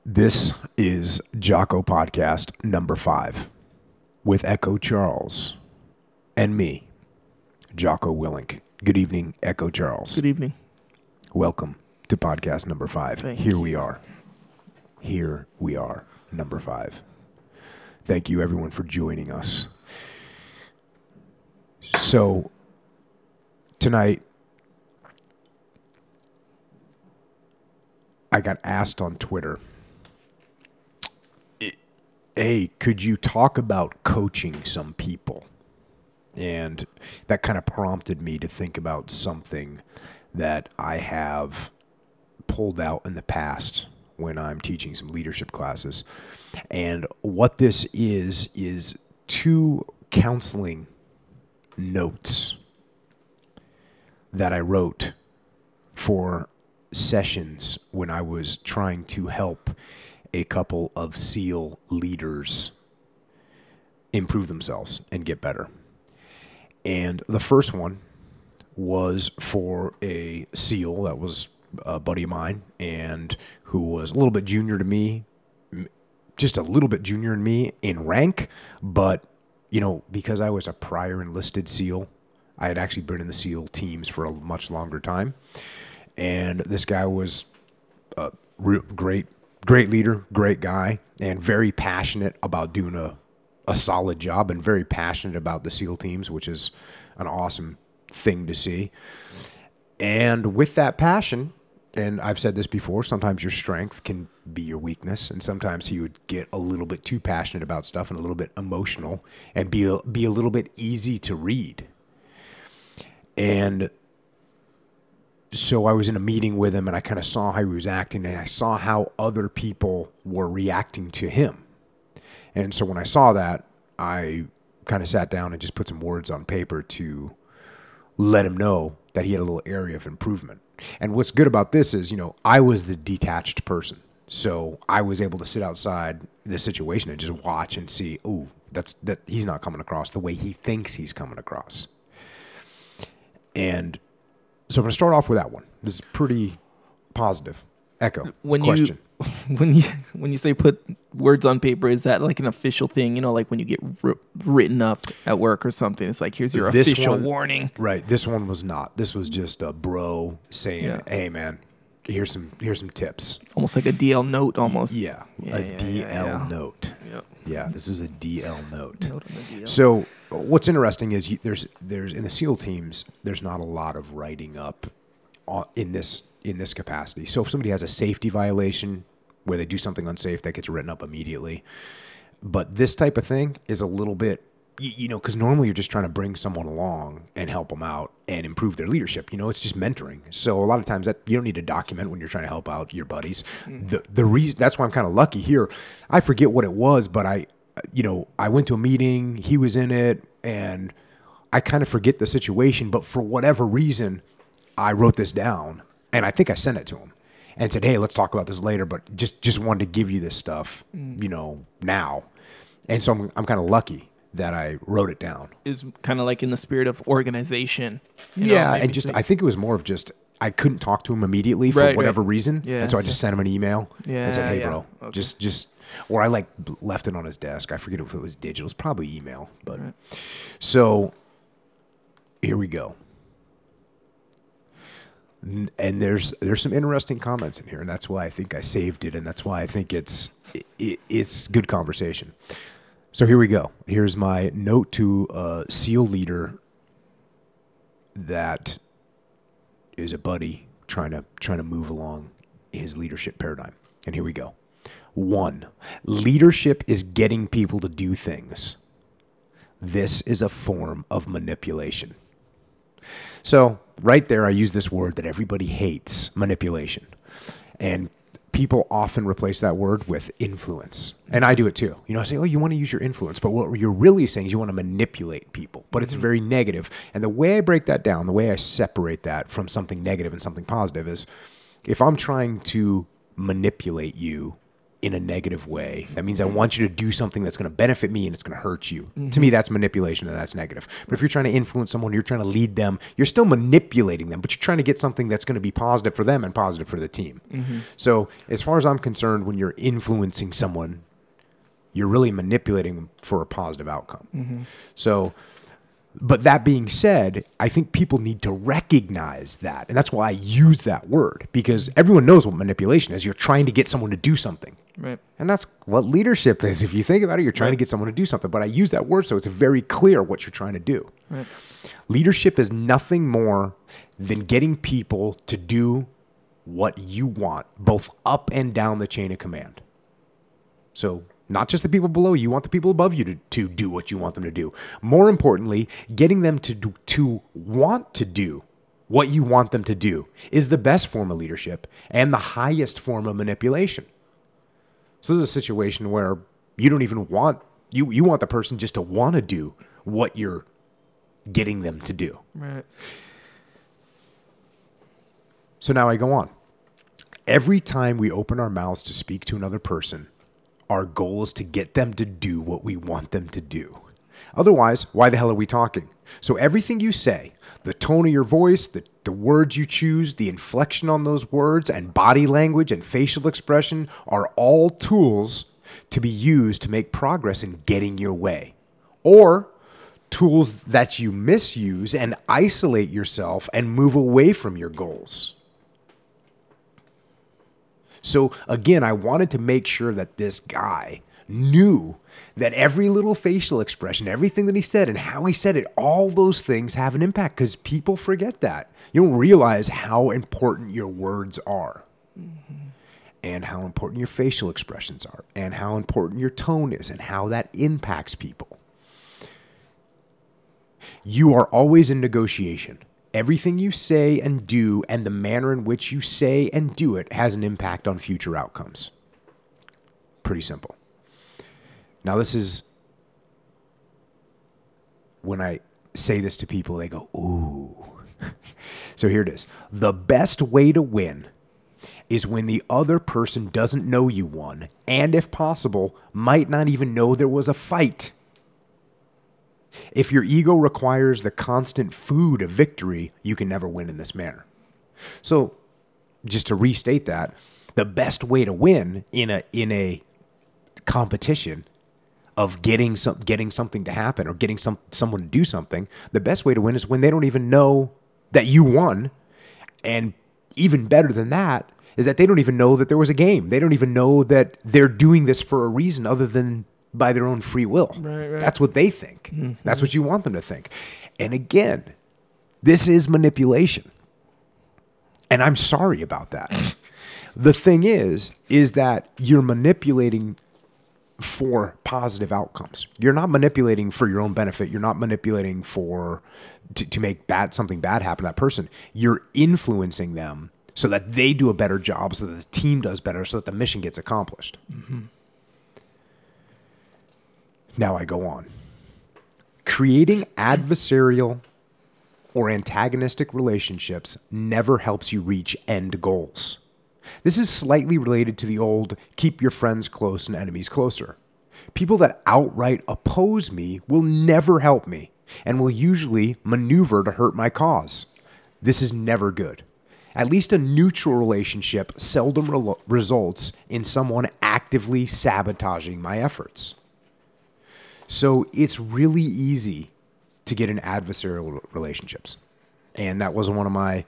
This is Jocko Podcast number 5 with Echo Charles and me, Jocko Willink. Good evening, Echo Charles. Good evening. Welcome to podcast number 5. Thank Here you. we are. Here we are, number 5. Thank you, everyone, for joining us. So, tonight, I got asked on Twitter, hey, could you talk about coaching some people? And that kind of prompted me to think about something that I have pulled out in the past when I'm teaching some leadership classes. And what this is 2 counseling notes that I wrote for sessions when I was trying to help a couple of SEAL leaders improve themselves and get better. And the first one was for a SEAL that was a buddy of mine and who was a little bit junior to me, just a little bit junior than me in rank. But, you know, because I was a prior enlisted SEAL, I had actually been in the SEAL teams for a much longer time. And this guy was a great leader, great guy, and very passionate about doing a solid job and very passionate about the SEAL teams, which is an awesome thing to see. And with that passion, and I've said this before, sometimes your strength can be your weakness, and sometimes he would get a little bit too passionate about stuff and a little bit emotional and be a little bit easy to read. And so I was in a meeting with him, and I kind of saw how he was acting, and I saw how other people were reacting to him. And so when I saw that, I kind of sat down and just put some words on paper to let him know that he had a little area of improvement. And what's good about this is, you know, I was the detached person. So I was able to sit outside the situation and just watch and see, oh, that he's not coming across the way he thinks he's coming across. And so I'm going to start off with that one. This is pretty positive. Echo, question. When you say put words on paper, is that like an official thing? You know, like when you get written up at work or something, it's like, here's your official warning. Right. This one was not. This was just a bro saying, hey, man, here's some tips. Almost like a DL note almost. Yeah, DL note. Yep. Yeah, this is a DL note. Note on the DL. So what's interesting is there's in the SEAL teams, there's not a lot of writing up in this capacity. So if somebody has a safety violation where they do something unsafe, that gets written up immediately. But this type of thing is a little bit, you know, because normally you're just trying to bring someone along and help them out and improve their leadership. You know, it's just mentoring. So a lot of times that you don't need to document when you're trying to help out your buddies. The reason, that's why I'm kind of lucky here. I forget what it was, but I went to a meeting, he was in it, and I kind of forget the situation. But for whatever reason, I wrote this down, and I think I sent it to him and said, hey, let's talk about this later, but just wanted to give you this stuff, you know, now. And so I'm kind of lucky that I wrote it down. Is kind of like in the spirit of organization. Yeah, and just I think it was more of just I couldn't talk to him immediately for whatever reason, and so I just sent him an email and said, hey, bro, just or I like left it on his desk. I forget if it was digital. It was probably email. But so here we go. And there's some interesting comments in here, and that's why I think I saved it, and that's why I think it's good conversation. So here we go. Here's my note to a SEAL leader that is a buddy trying to move along his leadership paradigm. And here we go. 1, leadership is getting people to do things. This is a form of manipulation. So right there, I use this word that everybody hates, manipulation. And people often replace that word with influence. And I do it too. You know, I say, oh, you want to use your influence. But what you're really saying is you want to manipulate people. But it's very negative. And the way I break that down, the way I separate that from something negative and something positive is if I'm trying to manipulate you in a negative way. That means I want you to do something that's going to benefit me and it's going to hurt you. To me, that's manipulation and that's negative. But if you're trying to influence someone, you're trying to lead them, you're still manipulating them, but you're trying to get something that's going to be positive for them and positive for the team. So as far as I'm concerned, when you're influencing someone, you're really manipulating them for a positive outcome. So, but that being said, I think people need to recognize that. And that's why I use that word, because everyone knows what manipulation is. You're trying to get someone to do something. Right. And that's what leadership is. If you think about it, you're trying to get someone to do something. But I use that word so it's very clear what you're trying to do. Right. Leadership is nothing more than getting people to do what you want, both up and down the chain of command. So not just the people below you, want the people above you to do what you want them to do. More importantly, getting them to want to do what you want them to do is the best form of leadership and the highest form of manipulation. So this is a situation where you don't even want, you want the person just to want to do what you're getting them to do. Right. So now I go on. Every time we open our mouths to speak to another person, our goal is to get them to do what we want them to do. Otherwise, why the hell are we talking? So everything you say, the tone of your voice, the words you choose, the inflection on those words, and body language and facial expression are all tools to be used to make progress in getting your way. Or tools that you misuse and isolate yourself and move away from your goals. So again, I wanted to make sure that this guy knew that every little facial expression, everything that he said and how he said it, all those things have an impact, because people forget that. You don't realize how important your words are, and how important your facial expressions are, and how important your tone is, and how that impacts people. You are always in negotiation. Everything you say and do and the manner in which you say and do it has an impact on future outcomes. Pretty simple. Now, this is when I say this to people, they go, ooh. So here it is. The best way to win is when the other person doesn't know you won, and if possible, might not even know there was a fight. If your ego requires the constant food of victory, you can never win in this manner. So, just to restate that, the best way to win in a competition of getting something to happen or getting someone to do something, the best way to win is when they don't even know that you won, and even better than that is that they don't even know that there was a game. They don't even know that they're doing this for a reason other than by their own free will. Right. That's what they think. That's what you want them to think. And again, this is manipulation. And I'm sorry about that. The thing is that you're manipulating for positive outcomes. You're not manipulating for your own benefit. You're not manipulating to make something bad happen to that person. You're influencing them so that they do a better job, so that the team does better, so that the mission gets accomplished. Now I go on. Creating adversarial or antagonistic relationships never helps you reach end goals. This is slightly related to the old keep your friends close and enemies closer. People that outright oppose me will never help me and will usually maneuver to hurt my cause. This is never good. At least a neutral relationship seldom results in someone actively sabotaging my efforts. So it's really easy to get in adversarial relationships. And that was one of my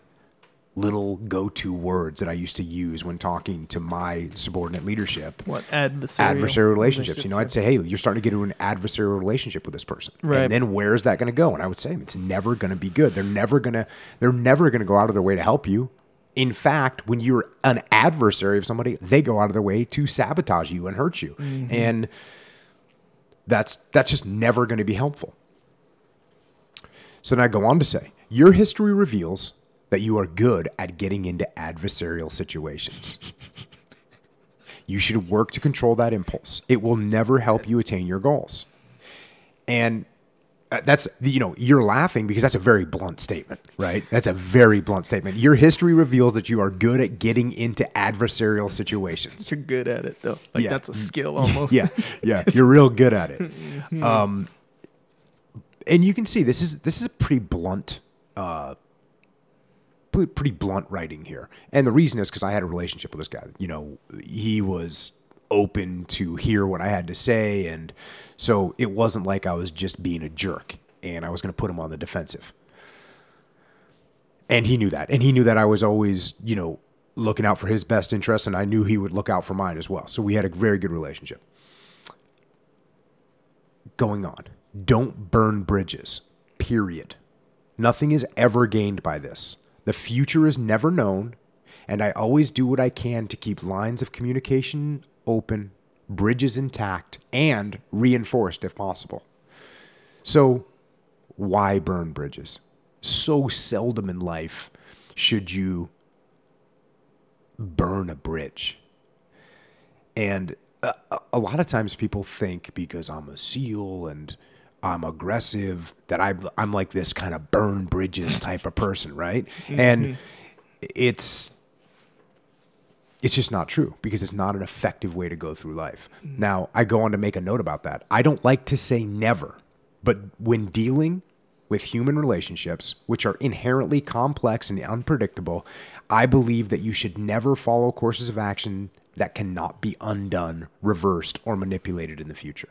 little go-to words that I used to use when talking to my subordinate leadership. What? Adversarial relationships. You know, I'd say, hey, you're starting to get into an adversarial relationship with this person. Right. And then where's that going to go? And I would say, it's never going to be good. They're never going to go out of their way to help you. In fact, when you're an adversary of somebody, they go out of their way to sabotage you and hurt you. And that's just never going to be helpful. So then I go on to say, your history reveals that you are good at getting into adversarial situations. You should work to control that impulse. It will never help you attain your goals. And That's, you're laughing because that's a very blunt statement, right? That's a very blunt statement. Your history reveals that you are good at getting into adversarial situations. You're good at it, though. Like, that's a skill almost. Yeah. You're real good at it. And you can see this is a pretty blunt, pretty blunt writing here. And the reason is because I had a relationship with this guy. He was open to hear what I had to say, and so it wasn't like I was just being a jerk and I was going to put him on the defensive. And he knew that, I was always, looking out for his best interests, and I knew he would look out for mine as well. So we had a very good relationship. Going on, don't burn bridges, period. Nothing is ever gained by this. The future is never known, and I always do what I can to keep lines of communication open, bridges intact, and reinforced if possible. So why burn bridges? So seldom in life should you burn a bridge. And a lot of times people think because I'm a SEAL and I'm aggressive that I'm like this kind of burn bridges type of person, right? And it's just not true, because it's not an effective way to go through life. Now, I go on to make a note about that. I don't like to say never, but when dealing with human relationships, which are inherently complex and unpredictable, I believe that you should never follow courses of action that cannot be undone, reversed, or manipulated in the future.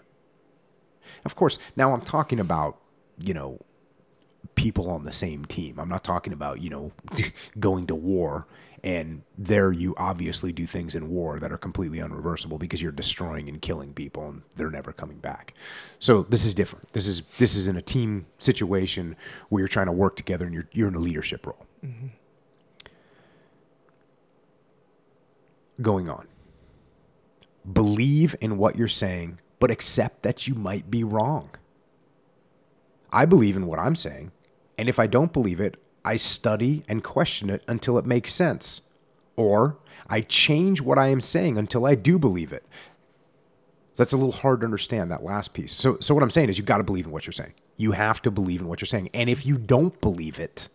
Of course, now I'm talking about, people on the same team. I'm not talking about, going to war, and there you obviously do things in war that are completely unreversible because you're destroying and killing people and they're never coming back. So this is different. This is in a team situation where you're trying to work together and you're in a leadership role. Going on. Believe in what you're saying, but accept that you might be wrong. I believe in what I'm saying, and if I don't believe it, I study and question it until it makes sense. Or I change what I am saying until I do believe it. That's a little hard to understand, that last piece. So what I'm saying is you've got to believe in what you're saying. You have to believe in what you're saying. And if you don't believe it,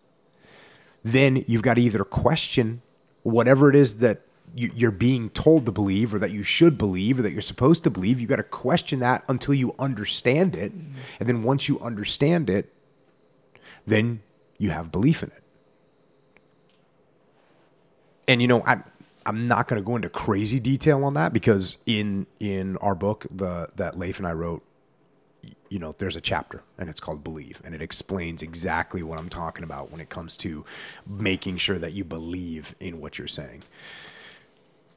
then you've got to either question whatever it is that you're being told to believe, or that you should believe, or that you're supposed to believe. You've got to question that until you understand it. And then once you understand it, then you have belief in it. And I'm not going to go into crazy detail on that, because in our book that Leif and I wrote, there's a chapter and it's called Believe, and it explains exactly what I'm talking about when it comes to making sure that you believe in what you're saying.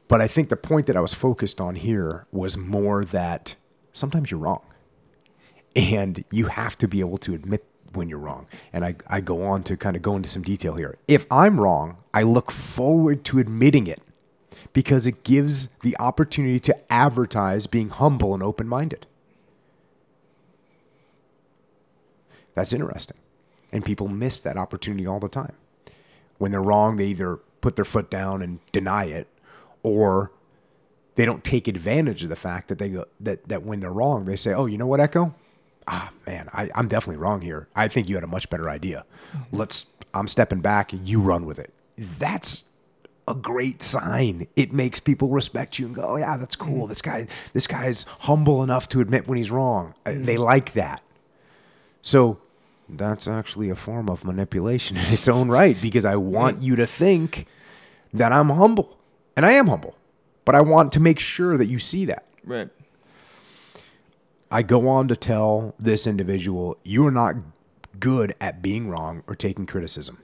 But I think the point that I was focused on here was more that sometimes you're wrong, and you have to be able to admit when you're wrong. And I go on to kind of go into some detail here. If I'm wrong, I look forward to admitting it, because it gives the opportunity to advertise being humble and open-minded. That's interesting. And people miss that opportunity all the time. When they're wrong, they either put their foot down and deny it, or they don't take advantage of the fact that that when they're wrong, they say, "Oh, you know what, Echo? Man, I'm definitely wrong here. I think you had a much better idea. I'm stepping back and you run with it." That's a great sign. It makes people respect you and go, "Oh yeah, that's cool. This guy's humble enough to admit when he's wrong." They like that. So that's actually a form of manipulation in its own right, because I want you to think that I'm humble. And I am humble, but I want to make sure that you see that. Right. I go on to tell this individual, you are not good at being wrong or taking criticism.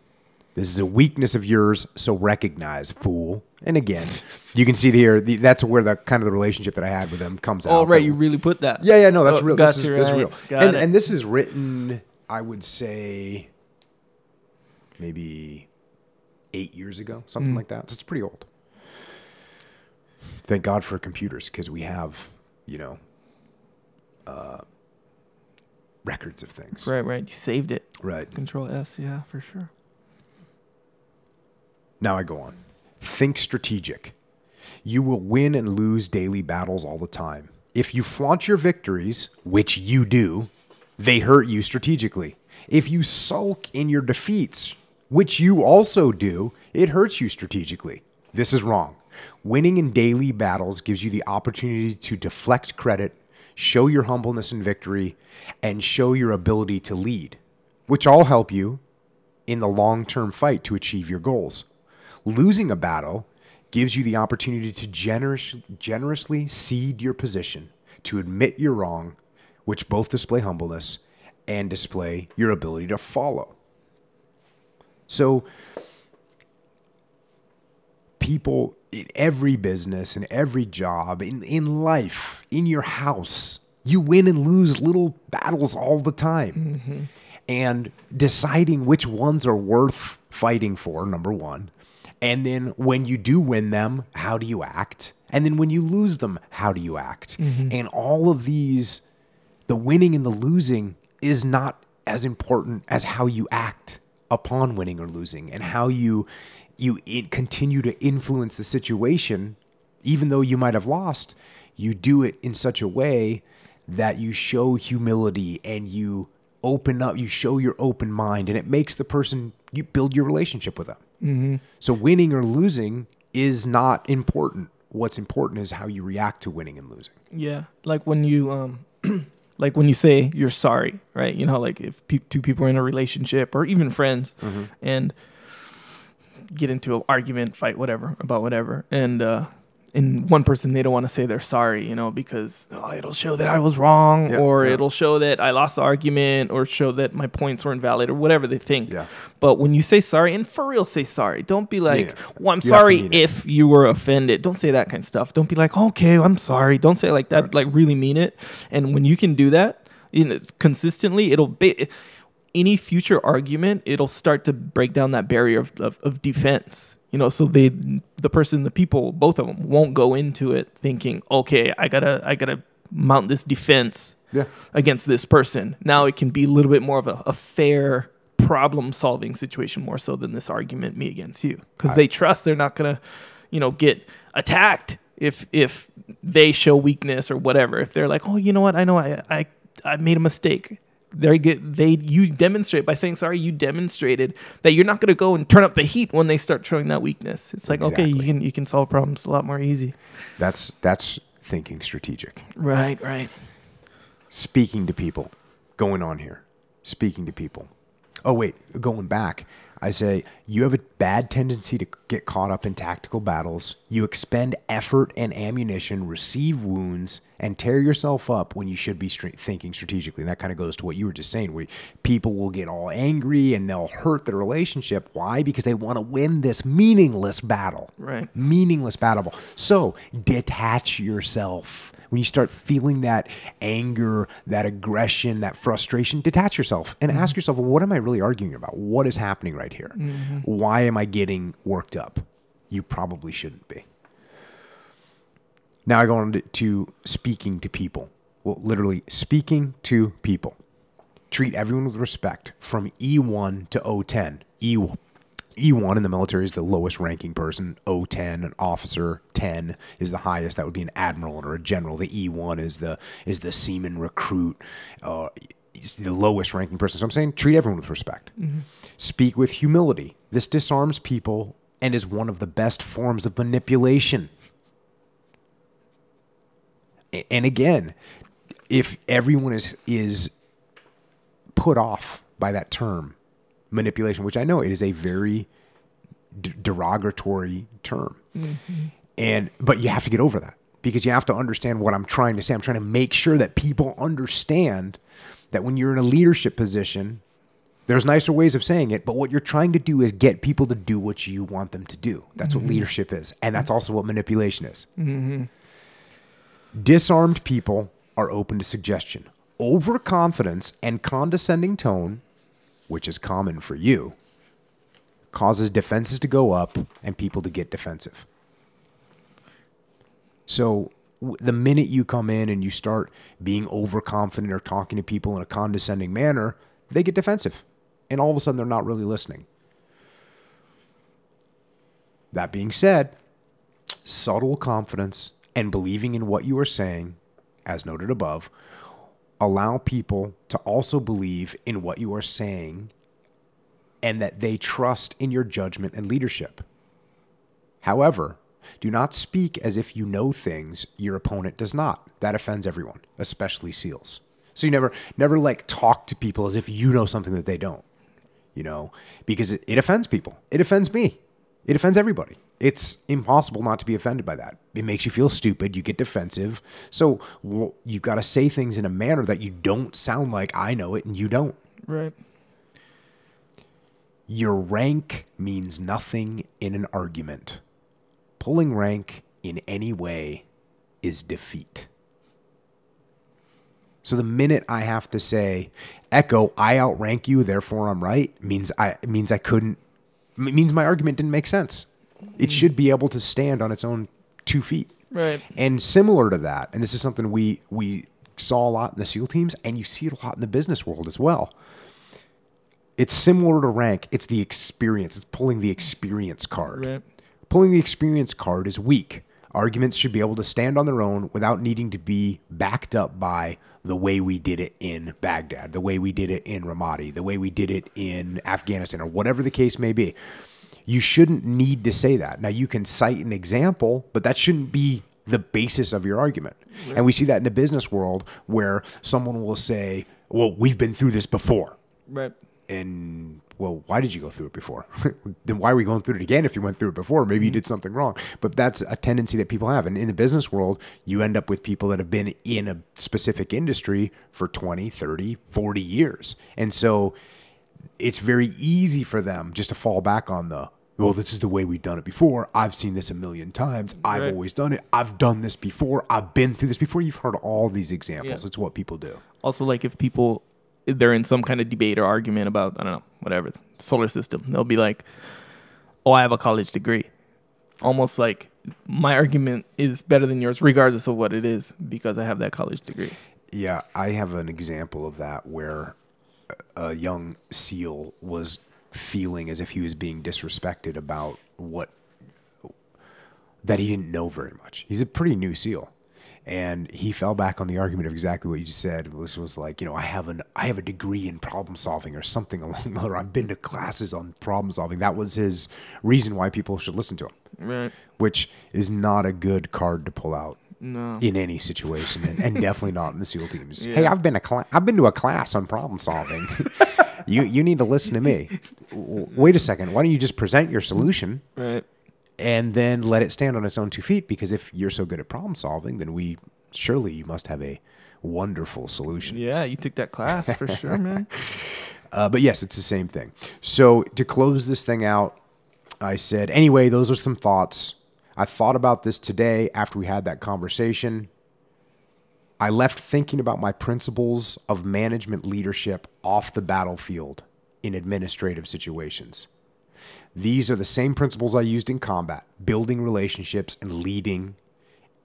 This is a weakness of yours, so recognize, fool. And again, you can see here, that's where the kind of the relationship that I had with him comes out. Oh, right. You really put that. Yeah, no, that's real. This is real. And this is written, I would say, maybe 8 years ago, something like that. So it's pretty old. Thank God for computers, because we have, records of things. Right. You saved it. Right. Control S, yeah, for sure. Now I go on. Think strategic. You will win and lose daily battles all the time. If you flaunt your victories, which you do, they hurt you strategically. If you sulk in your defeats, which you also do, it hurts you strategically. This is wrong. Winning in daily battles gives you the opportunity to deflect credit, show your humbleness in victory, and show your ability to lead, which all help you in the long-term fight to achieve your goals. Losing a battle gives you the opportunity to generously cede your position, to admit you're wrong, which both display humbleness and display your ability to follow. So people in every business, in every job, in life, in your house, you win and lose little battles all the time. Mm-hmm. And deciding which ones are worth fighting for, number one. And then when you do win them, how do you act? And then when you lose them, how do you act? Mm-hmm. And all of these, the winning and the losing is not as important as how you act upon winning or losing, and how you continue to influence the situation. Even though you might have lost, you do it in such a way that you show humility and you open up, you show your open mind, and it makes the person, you build your relationship with them. Mm-hmm. So winning or losing is not important. What's important is how you react to winning and losing. Yeah. Like when you, like when you say you're sorry, right? You know, like if two people are in a relationship or even friends, mm-hmm. and get into an argument, fight, whatever, about whatever. And one person, they don't want to say they're sorry, you know, because it'll show that I was wrong, or it'll show that I lost the argument, or show that my points weren't valid, or whatever they think. Yeah. But when you say sorry, and for real, say sorry. Don't be like, well, I'm sorry if you were offended. Don't say that kind of stuff. Don't be like, okay, I'm sorry. Don't say it like that. Right. Like really mean it. And when you can do that, you know, consistently, it'll be any future argument, it'll start to break down that barrier of defense. You know, so the person, the people, both of them won't go into it thinking, okay, I gotta mount this defense against this person. Now it can be a little bit more of a fair problem-solving situation, more so than this argument, me against you, because they trust they're not gonna, you know, get attacked if they show weakness or whatever. If they're like, oh, you know what, I know I made a mistake. You demonstrate by saying sorry. You demonstrated that you're not going to go and turn up the heat when they start showing that weakness. It's like, okay, you can solve problems a lot more easy. That's thinking strategic. Right. Speaking to people, going on here. Speaking to people. Oh wait, going back. I say you have a bad tendency to get caught up in tactical battles. You expend effort and ammunition, receive wounds, and tear yourself up when you should be thinking strategically. And that kind of goes to what you were just saying, where people will get all angry and they'll hurt their relationship. Why? Because they want to win this meaningless battle. Right. Meaningless battle. So detach yourself. When you start feeling that anger, that aggression, that frustration, detach yourself and ask yourself, well, what am I really arguing about? What is happening right here? Mm-hmm. Why am I getting worked up? You probably shouldn't be. Now I go on to speaking to people. Well, literally speaking to people. Treat everyone with respect from E1 to O10. E1 in the military is the lowest ranking person. O10, an officer. 10 is the highest. That would be an admiral or a general. The E1 is the seaman recruit. He's the lowest ranking person. So I'm saying treat everyone with respect. Mm-hmm. Speak with humility. This disarms people and is one of the best forms of manipulation. And again, if everyone is put off by that term, manipulation, which I know it is a very derogatory term. Mm-hmm. But you have to get over that, because you have to understand what I'm trying to say. I'm trying to make sure that people understand that when you're in a leadership position, there's nicer ways of saying it, but what you're trying to do is get people to do what you want them to do. That's what leadership is. And that's also what manipulation is. Mm-hmm. Disarmed people are open to suggestion. Overconfidence and condescending tone, which is common for you, causes defenses to go up and people to get defensive. So the minute you come in and you start being overconfident or talking to people in a condescending manner, they get defensive. And all of a sudden, they're not really listening. That being said, subtle confidence and believing in what you are saying, as noted above, allow people to also believe in what you are saying and that they trust in your judgment and leadership. However, do not speak as if you know things your opponent does not. That offends everyone, especially SEALs. So you never like talk to people as if you know something that they don't, because it offends people. It offends me. It offends everybody. It's impossible not to be offended by that. It makes you feel stupid. You get defensive. So you've got to say things in a manner that you don't sound like I know it and you don't. Right. Your rank means nothing in an argument. Pulling rank in any way is defeat. So the minute I have to say, Echo, I outrank you, therefore I'm right, means my argument didn't make sense. It should be able to stand on its own 2 feet. Right. And similar to that, and this is something we saw a lot in the SEAL teams, and you see it a lot in the business world as well. It's similar to rank. It's the experience. It's pulling the experience card. Right. Pulling the experience card is weak. Arguments should be able to stand on their own without needing to be backed up by the way we did it in Baghdad, the way we did it in Ramadi, the way we did it in Afghanistan, or whatever the case may be. You shouldn't need to say that. Now, you can cite an example, but that shouldn't be the basis of your argument. Right. And we see that in the business world where someone will say, well, we've been through this before. Right. And, well, why did you go through it before? Then why are we going through it again if you went through it before? Maybe you did something wrong. But that's a tendency that people have. And in the business world, you end up with people that have been in a specific industry for 20, 30, 40 years. And so it's very easy for them just to fall back on well, this is the way we've done it before. I've seen this a million times. I've always done it. I've done this before. I've been through this before. You've heard all these examples. Yeah. It's what people do. Also, like if they're in some kind of debate or argument about, I don't know, whatever, solar system, they'll be like, oh, I have a college degree. Almost like my argument is better than yours, regardless of what it is, because I have that college degree. Yeah, I have an example of that where a young SEAL was feeling as if he was being disrespected about that he didn't know very much. He's a pretty new SEAL. And he fell back on the argument of exactly what you just said. It was like, I have a degree in problem solving or something along the line. I've been to classes on problem solving. That was his reason why people should listen to him. Right. Which is not a good card to pull out. No. In any situation, and definitely not in the SEAL teams. Yeah. Hey, I've been to a class on problem solving. You need to listen to me. Wait a second. Why don't you just present your solution? Right. And then let it stand on its own 2 feet, because if you're so good at problem solving, then you must have a wonderful solution. Yeah, you took that class for sure, man. But yes, it's the same thing. So to close this thing out, I said, anyway, those are some thoughts. I thought about this today after we had that conversation. I left thinking about my principles of management leadership off the battlefield in administrative situations. These are the same principles I used in combat, building relationships and leading,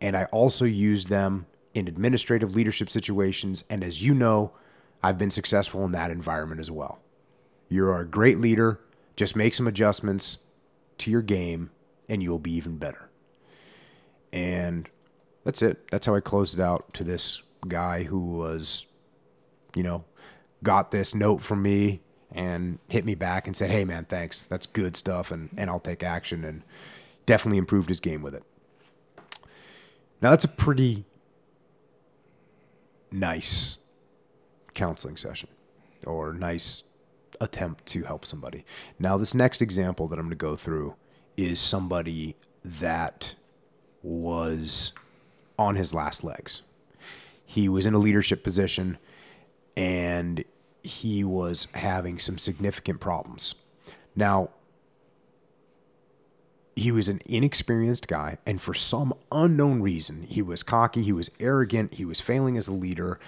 and I also use them in administrative leadership situations, and as you know, I've been successful in that environment as well. You're a great leader. Just make some adjustments to your game, and you'll be even better. And that's it. That's how I closed it out to this guy who was, got this note from me and hit me back and said, hey, man, thanks. That's good stuff, and I'll take action, and definitely improved his game with it. Now, that's a pretty nice counseling session or nice attempt to help somebody. Now, this next example that I'm going to go through is somebody that was on his last legs. He was in a leadership position, and he was having some significant problems. Now, he was an inexperienced guy, and for some unknown reason, he was cocky, he was arrogant, he was failing as a leader,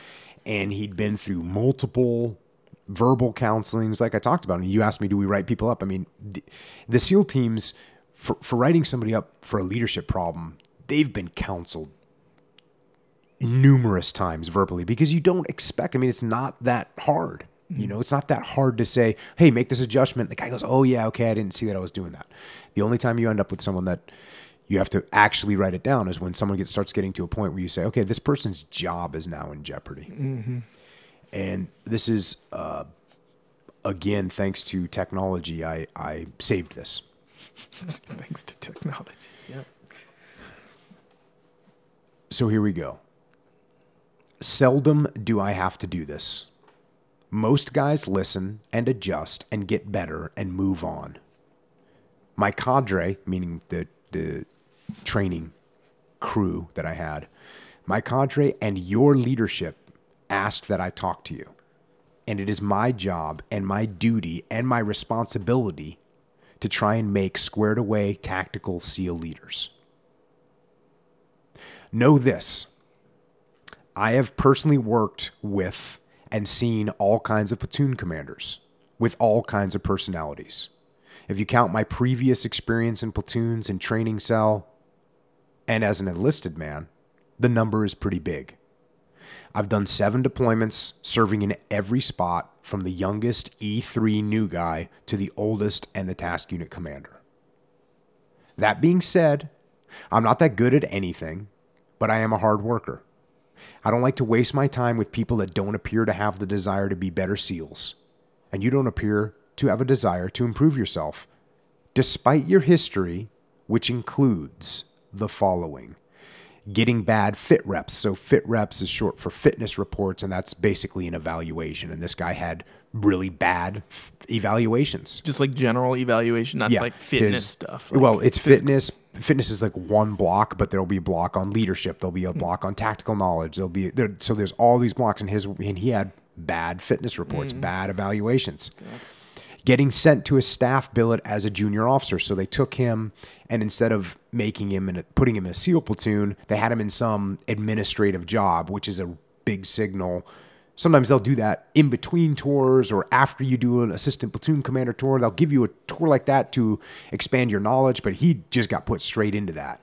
and he'd been through multiple verbal counselings like I talked about. And you asked me, do we write people up? I mean, the SEAL teams, for writing somebody up for a leadership problem, they've been counseled numerous times verbally, because you don't expect, it's not that hard. It's not that hard to say, hey, make this adjustment. The guy goes, oh yeah, okay, I didn't see that I was doing that. The only time you end up with someone that, You have to actually write it down is when someone starts getting to a point where you say, okay, this person's job is now in jeopardy. Mm-hmm. And this is, again, thanks to technology, I saved this. Thanks to technology. Yeah. So here we go. Seldom do I have to do this. Most guys listen and adjust and get better and move on. My cadre, meaning the training crew that I had, my cadre and your leadership asked that I talk to you. And it is my job and my duty and my responsibility to try and make squared away tactical SEAL leaders. Know this. I have personally worked with and seen all kinds of platoon commanders with all kinds of personalities. If you count my previous experience in platoons and training cell and as an enlisted man, the number is pretty big. I've done 7 deployments, serving in every spot from the youngest E3 new guy to the oldest and the task unit commander. That being said, I'm not that good at anything, but I am a hard worker. I don't like to waste my time with people that don't appear to have the desire to be better SEALs, and you don't appear to have a desire to improve yourself, despite your history, which includes the following. Getting bad fit reps. So fit reps is short for fitness reports, and that's basically an evaluation. And this guy had really bad evaluations. Just like general evaluation, not like fitness stuff. Like well, it's fitness. Fitness is like one block, but there'll be a block on leadership. There'll be a block on tactical knowledge. So there's all these blocks, and he had bad fitness reports, bad evaluations. Yeah. Getting sent to a staff billet as a junior officer. So they took him, and instead of putting him in a SEAL platoon, they had him in some administrative job, which is a big signal. Sometimes they'll do that in between tours or after you do an assistant platoon commander tour. They'll give you a tour like that to expand your knowledge, but he just got put straight into that.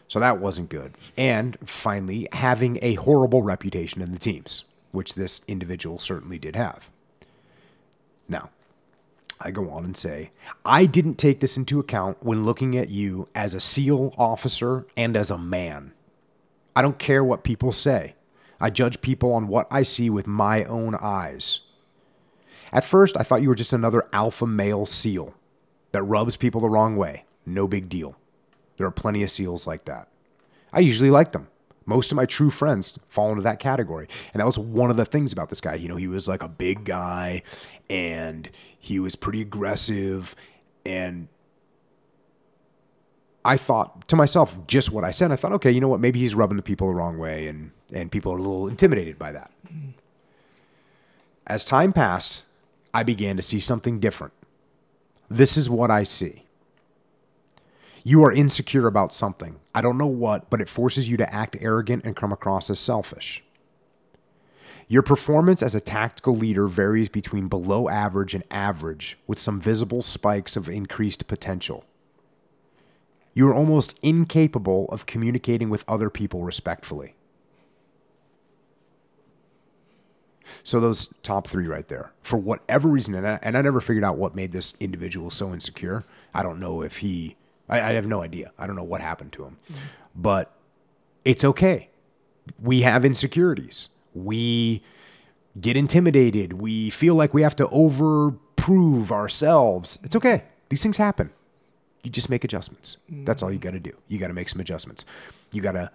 So that wasn't good. And finally, having a horrible reputation in the teams, which this individual certainly did have. Now, I go on and say, I didn't take this into account when looking at you as a SEAL officer and as a man. I don't care what people say. I judge people on what I see with my own eyes. At first, I thought you were just another alpha male SEAL that rubs people the wrong way. No big deal. There are plenty of SEALs like that. I usually like them. Most of my true friends fall into that category. And that was one of the things about this guy. You know, he was like a big guy and he was pretty aggressive. And I thought to myself just what I said. I thought, okay, you know what? Maybe he's rubbing the people the wrong way and people are a little intimidated by that. As time passed, I began to see something different. This is what I see. You are insecure about something. I don't know what, but it forces you to act arrogant and come across as selfish. Your performance as a tactical leader varies between below average and average, with some visible spikes of increased potential. You are almost incapable of communicating with other people respectfully. So those top 3 right there, for whatever reason, and I never figured out what made this individual so insecure. I don't know if I have no idea. I don't know what happened to him. But it's okay. We have insecurities. We get intimidated. We feel like we have to overprove ourselves. It's okay. These things happen. You just make adjustments. That's all you got to do. You got to make some adjustments. You got to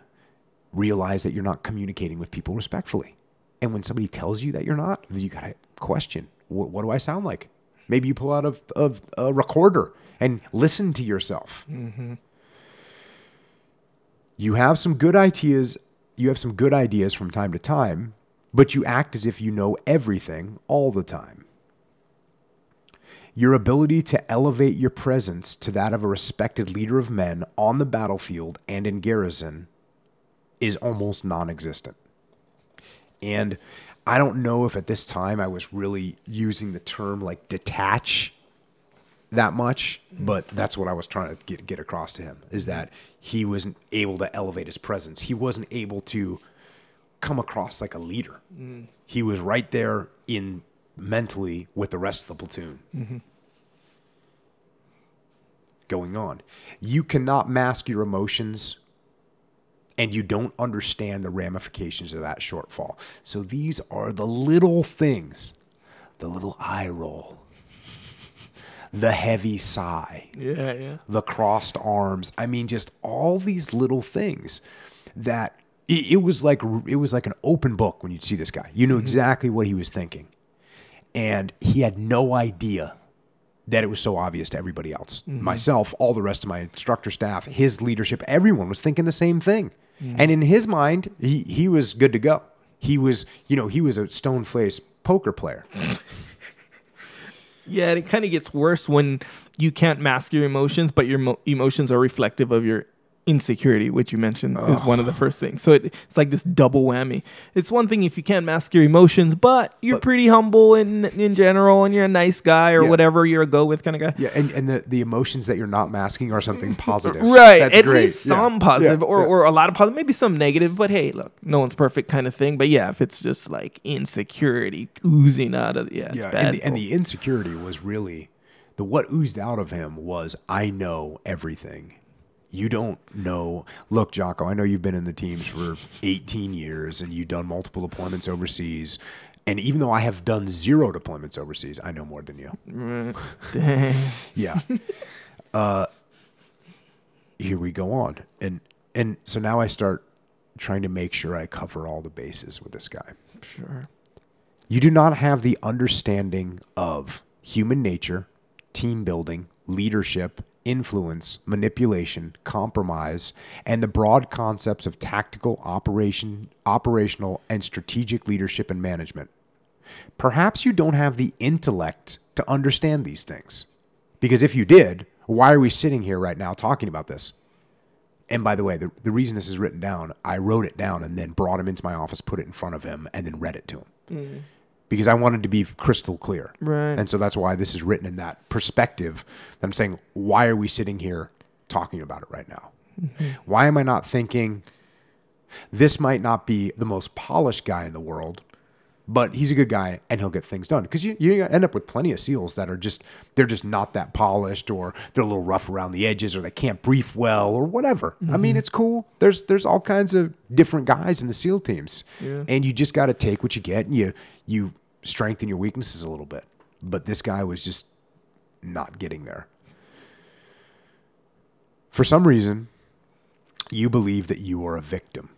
realize that you're not communicating with people respectfully. And when somebody tells you that you're not, you got to question, what do I sound like? Maybe you pull out a recorder and listen to yourself. Mm-hmm. You have some good ideas. You have some good ideas from time to time, but you act as if you know everything all the time. Your ability to elevate your presence to that of a respected leader of men on the battlefield and in garrison is almost non-existent. And I don't know if at this time I was really using the term like detach that much, but that's what I was trying to get across to him, is that he wasn't able to elevate his presence. He wasn't able to come across like a leader. He was right there mentally with the rest of the platoon. going on. You cannot mask your emotions, and you don't understand the ramifications of that shortfall. So these are the little things, the little eye roll, the heavy sigh, the crossed arms. I mean, just all these little things that it was like an open book when you'd see this guy. You knew exactly what he was thinking. And he had no idea that it was so obvious to everybody else. Myself, all the rest of my instructor staff, his leadership, everyone was thinking the same thing. And in his mind, he was good to go. He was a stone-faced poker player. Yeah, and it kind of gets worse when you can't mask your emotions, but your emotions are reflective of your insecurity, which you mentioned is one of the first things. So it's like this double whammy. It's one thing if you can't mask your emotions, but you're pretty humble in general, and you're a nice guy or whatever, you're a go with kind of guy. Yeah, and the emotions that you're not masking are something positive. Right. That's At great. least some positive or a lot of positive, maybe some negative, but hey, look, no one's perfect kind of thing. But yeah, if it's just like insecurity oozing out of it's bad. And the insecurity was really what oozed out of him was, I know everything. You don't know. Look, Jocko, I know you've been in the teams for 18 years and you've done multiple deployments overseas. And even though I have done 0 deployments overseas, I know more than you. Dang. Yeah. Here we go on. And so now I start trying to make sure I cover all the bases with this guy. Sure. You do not have the understanding of human nature, team building, leadership, influence, manipulation, compromise, and the broad concepts of tactical, operational, and strategic leadership and management. Perhaps you don't have the intellect to understand these things. Because if you did, why are we sitting here right now talking about this? And by the way, the reason this is written down, I wrote it down and then brought him into my office, put it in front of him, and then read it to him. Because I wanted to be crystal clear. Right. And so that's why this is written in that perspective. That I'm saying, why are we sitting here talking about it right now? Why am I not thinking, this might not be the most polished guy in the world, but he's a good guy and he'll get things done? Because you end up with plenty of SEALs that are they're just not that polished, or they're a little rough around the edges, or they can't brief well, or whatever. I mean, it's cool. There's all kinds of different guys in the SEAL teams. Yeah. And you just got to take what you get, and you strengthen your weaknesses a little bit. But this guy was just not getting there. For some reason, you believe that you are a victim,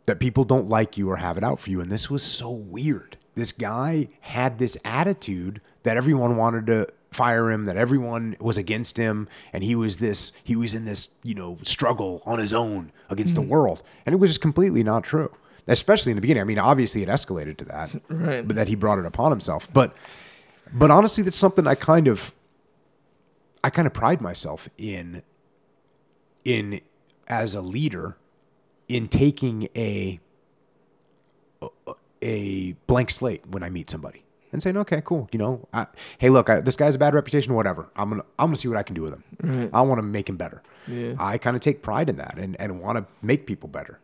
that people don't like you or have it out for you. And this was so weird. This guy had this attitude that everyone wanted to fire him, that everyone was against him, and he was in this, struggle on his own against the world. And it was just completely not true. Especially in the beginning. I mean, obviously it escalated to that, right? But that he brought it upon himself. But honestly, that's something I kind of pride myself in as a leader, in taking a blank slate when I meet somebody and saying, okay, cool. Hey, look, this guy's a bad reputation, whatever. I'm gonna see what I can do with him. Right. I want to make him better. Yeah. I kind of take pride in that and want to make people better.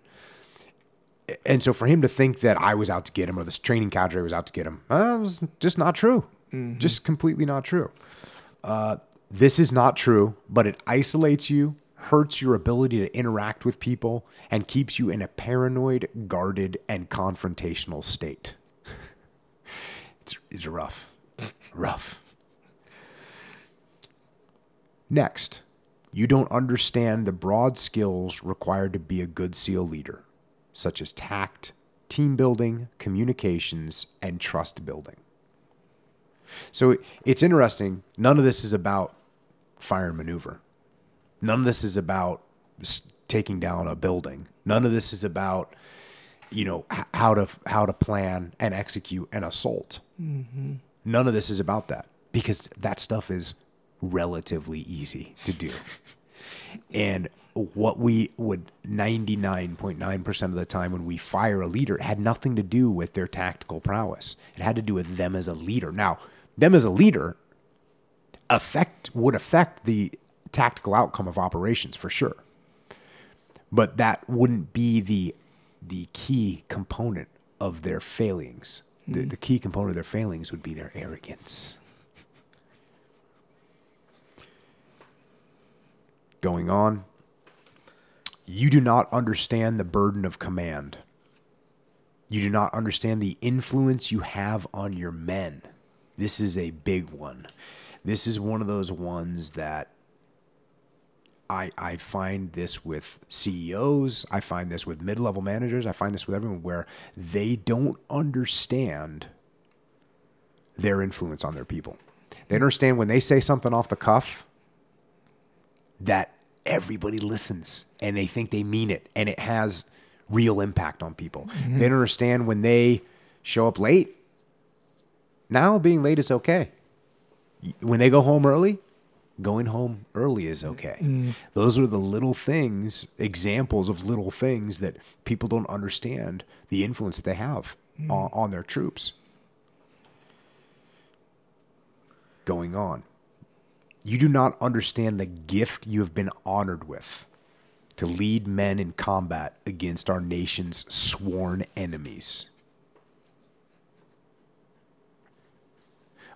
And so for him to think that I was out to get him, or this training cadre was out to get him, it was just not true. Just completely not true. This is not true, but it isolates you, hurts your ability to interact with people, and keeps you in a paranoid, guarded, and confrontational state. It's rough. Rough. Next, you don't understand the broad skills required to be a good SEAL leader, such as tact, team building, communications, and trust building. So it's interesting. None of this is about fire and maneuver. None of this is about taking down a building. None of this is about, how to plan and execute an assault. None of this is about that, because that stuff is relatively easy to do. And what we would 99.9% of the time when we fire a leader, it had nothing to do with their tactical prowess. It had to do with them as a leader. Now, them as a leader would affect the tactical outcome of operations for sure. But that wouldn't be the key component of their failings. The key component of their failings would be their arrogance. Going on. You do not understand the burden of command. You do not understand the influence you have on your men. This is a big one. This is one of those ones that I find this with CEOs. I find this with mid-level managers. I find this with everyone where they don't understand their influence on their people. They understand when they say something off the cuff that everybody listens and they think they mean it and it has real impact on people. They don't understand when they show up late. Now being late is okay. When they go home early, going home early is okay. Those are the little things, examples of little things that people don't understand the influence that they have on their troops. Going on. You do not understand the gift you have been honored with to lead men in combat against our nation's sworn enemies.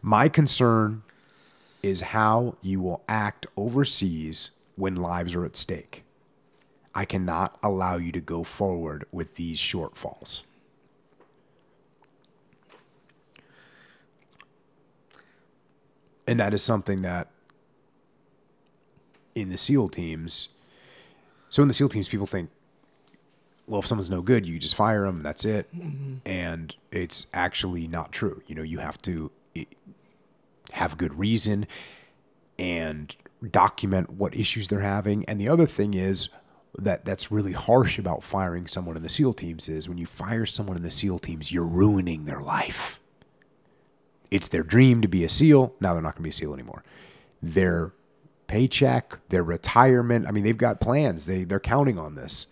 My concern is how you will act overseas when lives are at stake. I cannot allow you to go forward with these shortfalls. And that is something that in the SEAL teams, so in the SEAL teams, people think, well, if someone's no good, you just fire them and that's it. And it's actually not true. You know, you have to have good reason and document what issues they're having. And the other thing is that's really harsh about firing someone in the SEAL teams is when you fire someone in the SEAL teams, you're ruining their life. It's their dream to be a SEAL. Now they're not going to be a SEAL anymore. Their paycheck, their retirement. I mean, they've got plans. They're counting on this.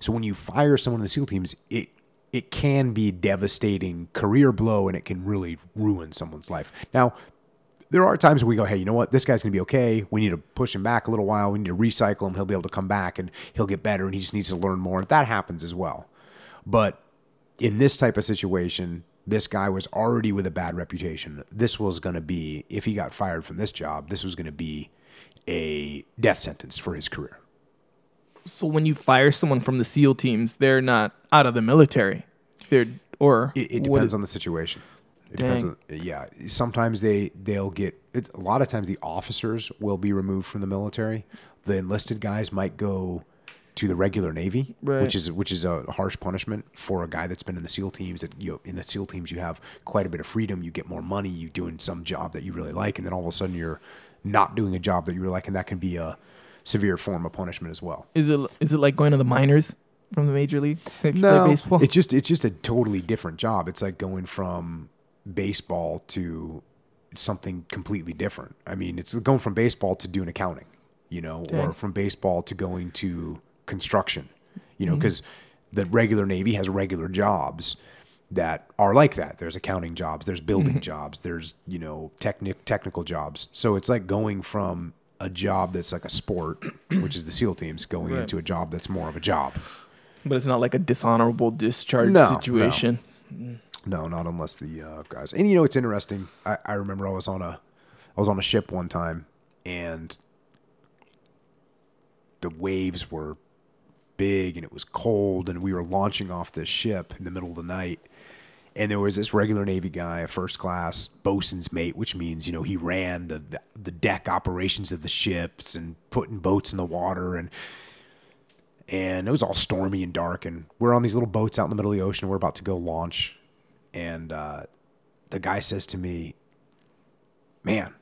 So when you fire someone in the SEAL teams, it can be a devastating career blow and it can really ruin someone's life. Now, there are times where we go, hey, you know what? This guy's going to be okay. We need to push him back a little while. We need to recycle him. He'll be able to come back and he'll get better and he just needs to learn more. That happens as well. But in this type of situation, this guy was already with a bad reputation. This was going to be, if he got fired from this job, this was going to be a death sentence for his career. So when you fire someone from the SEAL teams, they're not out of the military. It depends on the situation. It depends on, yeah. Sometimes they'll get a lot of times the officers will be removed from the military. The enlisted guys might go to the regular Navy, right, which is a harsh punishment for a guy that's been in the SEAL teams. That in the SEAL teams you have quite a bit of freedom. You get more money. You're doing some job that you really like, and then all of a sudden you're not doing a job that you really like, and that can be a severe form of punishment as well. Is it like going to the minors from the major league? No, baseball? It's just a totally different job. It's like going from baseball to something completely different. I mean, it's going from baseball to doing accounting, or from baseball to going to construction, because the regular Navy has regular jobs that are like that. There's accounting jobs, there's building jobs, there's, technical jobs. So it's like going from a job that's like a sport, which is the SEAL teams, going into a job that's more of a job. But it's not like a dishonorable discharge situation. No, not unless the guys. And it's interesting. I remember I was on a ship one time, and the waves were big, and it was cold, and we were launching off this ship in the middle of the night, and there was this regular Navy guy, a first class bosun's mate, which means he ran the deck operations of the ships and putting boats in the water, and it was all stormy and dark, and we're on these little boats out in the middle of the ocean. We're about to go launch. And the guy says to me, man,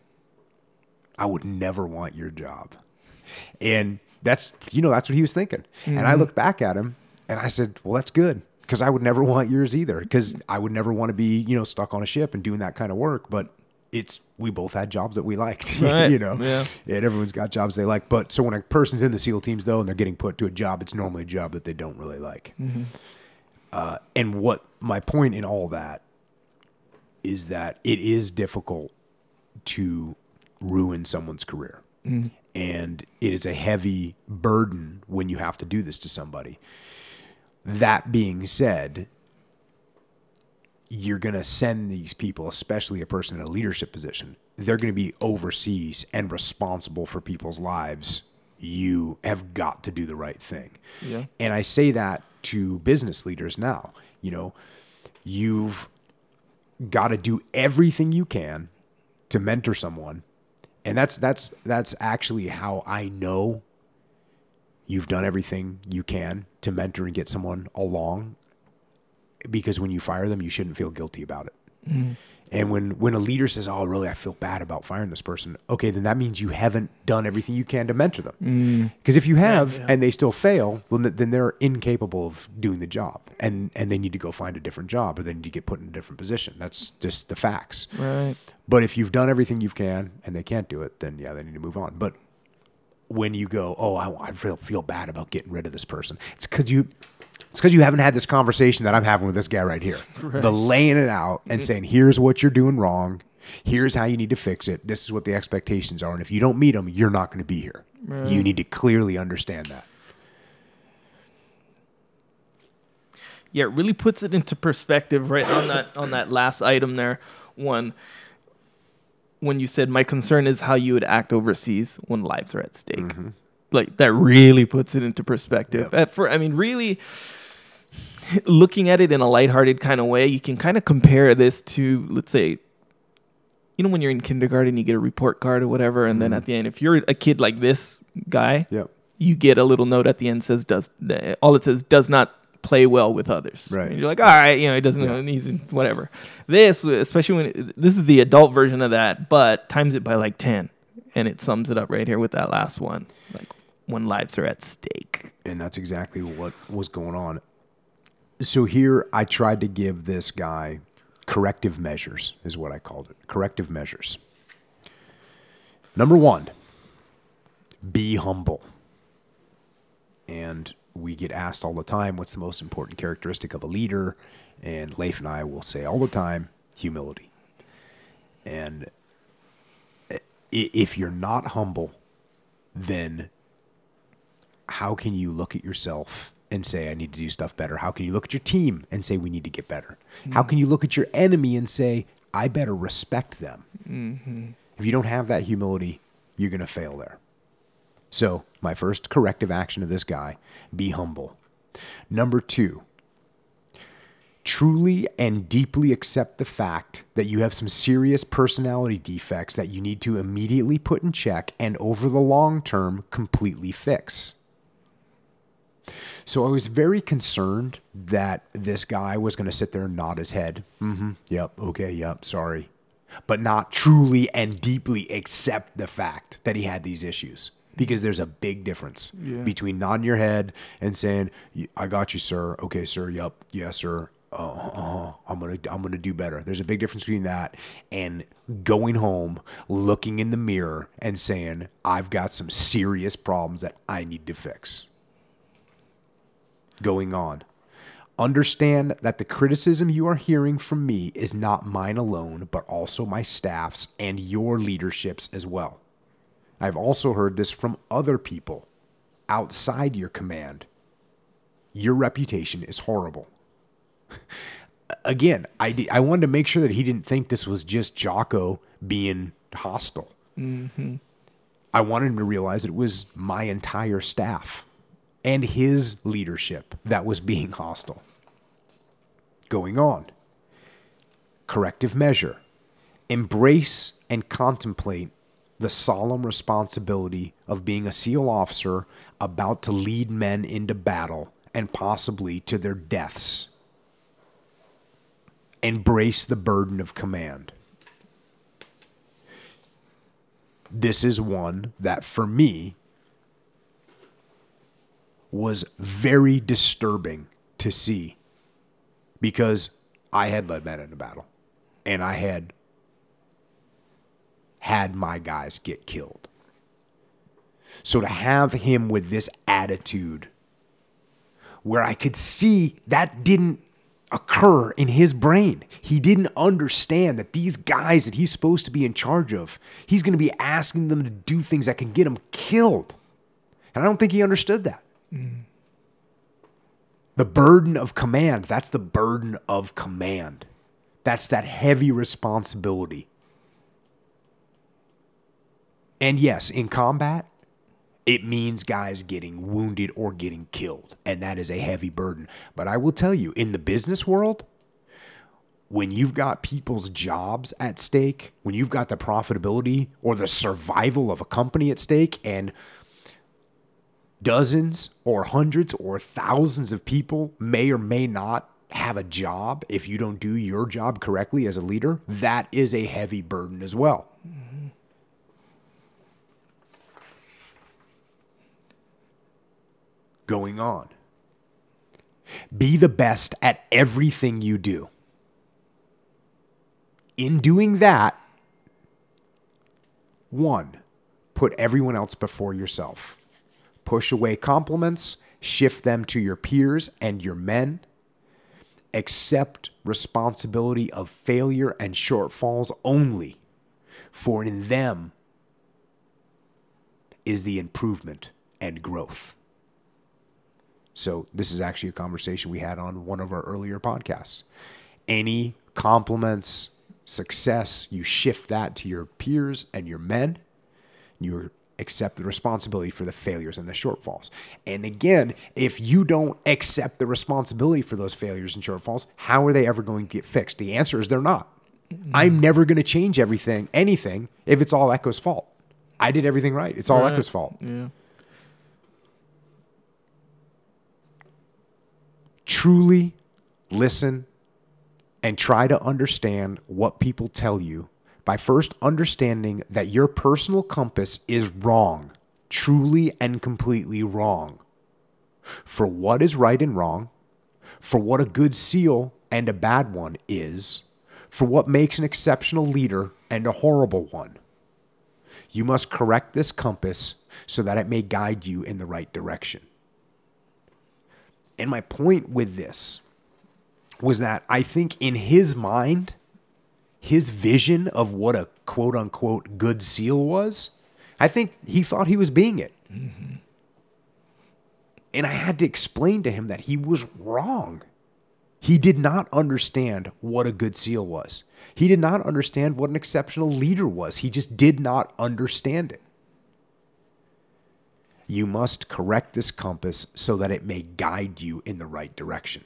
I would never want your job. And that's what he was thinking. And I looked back at him and I said, well, that's good, because I would never want yours either, because I would never want to be, stuck on a ship and doing that kind of work. But we both had jobs that we liked, right. Yeah. And everyone's got jobs they like. But so when a person's in the SEAL teams, though, and they're getting put to a job, it's normally a job that they don't really like. And what my point in all that is that it is difficult to ruin someone's career. And it is a heavy burden when you have to do this to somebody. That being said, you're going to send these people, especially a person in a leadership position, they're going to be overseas and responsible for people's lives you have got to do the right thing. Yeah. And I say that to business leaders now. You know, you've got to do everything you can to mentor someone. And that's actually how I know you've done everything you can to mentor and get someone along, because when you fire them, you shouldn't feel guilty about it. Mm. And when a leader says, oh, really, I feel bad about firing this person, okay, then that means you haven't done everything you can to mentor them. Because if you have and they still fail, well, then they're incapable of doing the job. And they need to go find a different job, or they need to get put in a different position. That's just the facts. Right. But if you've done everything you can and they can't do it, then, yeah, they need to move on. But when you go, oh, I feel bad about getting rid of this person, it's because you haven't had this conversation that I'm having with this guy right here. Right. The laying it out and saying, here's what you're doing wrong. Here's how you need to fix it. This is what the expectations are. And if you don't meet them, you're not going to be here. Right. You need to clearly understand that. Yeah, it really puts it into perspective, right? On that last item there. One, when you said, my concern is how you would act overseas when lives are at stake. Mm-hmm. Like, that really puts it into perspective. Yep. Really looking at it in a lighthearted kind of way, you can kind of compare this to, let's say, you know, when you're in kindergarten, you get a report card or whatever, and then at the end, if you're a kid like this guy, you get a little note at the end says, does not play well with others. Right. And you're like, all right, you know, he doesn't, he's whatever. This, especially this is the adult version of that, but times it by like 10, and it sums it up right here with that last one, like when lives are at stake. And that's exactly what was going on. So here I tried to give this guy corrective measures, is what I called it. Corrective measures. Number 1, be humble. And we get asked all the time, what's the most important characteristic of a leader? And Leif and I will say all the time, humility. And if you're not humble, then how can you look at yourself and say, I need to do stuff better? How can you look at your team and say, we need to get better? Mm-hmm. How can you look at your enemy and say, I better respect them? Mm-hmm. If you don't have that humility, you're going to fail there. So my first corrective action to this guy, be humble. Number 2, truly and deeply accept the fact that you have some serious personality defects that you need to immediately put in check and over the long term completely fix. So I was very concerned that this guy was going to sit there and nod his head. Mm-hmm. Yep. Okay. Yep. Sorry. But not truly and deeply accept the fact that he had these issues. Because there's a big difference between nodding your head and saying, I got you, sir. Okay, sir. Yep. Yes, sir. I'm gonna do better. There's a big difference between that and going home, looking in the mirror and saying, I've got some serious problems that I need to fix. Going on. Understand that the criticism you are hearing from me is not mine alone, but also my staff's and your leadership's as well. I've also heard this from other people outside your command. Your reputation is horrible. Again, I wanted to make sure that he didn't think this was just Jocko being hostile. Mm-hmm. I wanted him to realize it was my entire staff and his leadership that was being hostile. Going on. Corrective measure. Embrace and contemplate the solemn responsibility of being a SEAL officer about to lead men into battle and possibly to their deaths. Embrace the burden of command. This is one that, for me, was very disturbing to see because I had led men into battle and I had my guys get killed. So to have him with this attitude where I could see that didn't occur in his brain. He didn't understand that these guys that he's supposed to be in charge of, he's going to be asking them to do things that can get him killed. And I don't think he understood that. Mm. The burden of command, that's the burden of command. That's that heavy responsibility. And yes, in combat, It means guys getting wounded or getting killed, and that is a heavy burden. But I will tell you, in the business world, when you've got people's jobs at stake, when you've got the profitability or the survival of a company at stake, and dozens or hundreds or thousands of people may or may not have a job if you don't do your job correctly as a leader, that is a heavy burden as well. Going on. Be the best at everything you do. In doing that, 1, put everyone else before yourself. Push away compliments, shift them to your peers and your men. Accept responsibility of failure and shortfalls only, for in them is the improvement and growth. So this is actually a conversation we had on one of our earlier podcasts. Any compliments, success, you shift that to your peers and your men. You accept the responsibility for the failures and the shortfalls. And again, if you don't accept the responsibility for those failures and shortfalls, how are they ever going to get fixed? The answer is they're not. I'm never going to change anything, if it's all Echo's fault. I did everything right. It's all Echo's fault. Yeah. Truly listen and try to understand what people tell you by first understanding that your personal compass is wrong, truly and completely wrong, for what is right and wrong, for what a good SEAL and a bad one is, for what makes an exceptional leader and a horrible one. You must correct this compass so that it may guide you in the right direction. And my point with this was that I think in his mind, his vision of what a quote-unquote good SEAL was, I think he thought he was being it. Mm-hmm. And I had to explain to him that he was wrong. He did not understand what a good SEAL was. He did not understand what an exceptional leader was. He just did not understand it. You must correct this compass so that it may guide you in the right direction.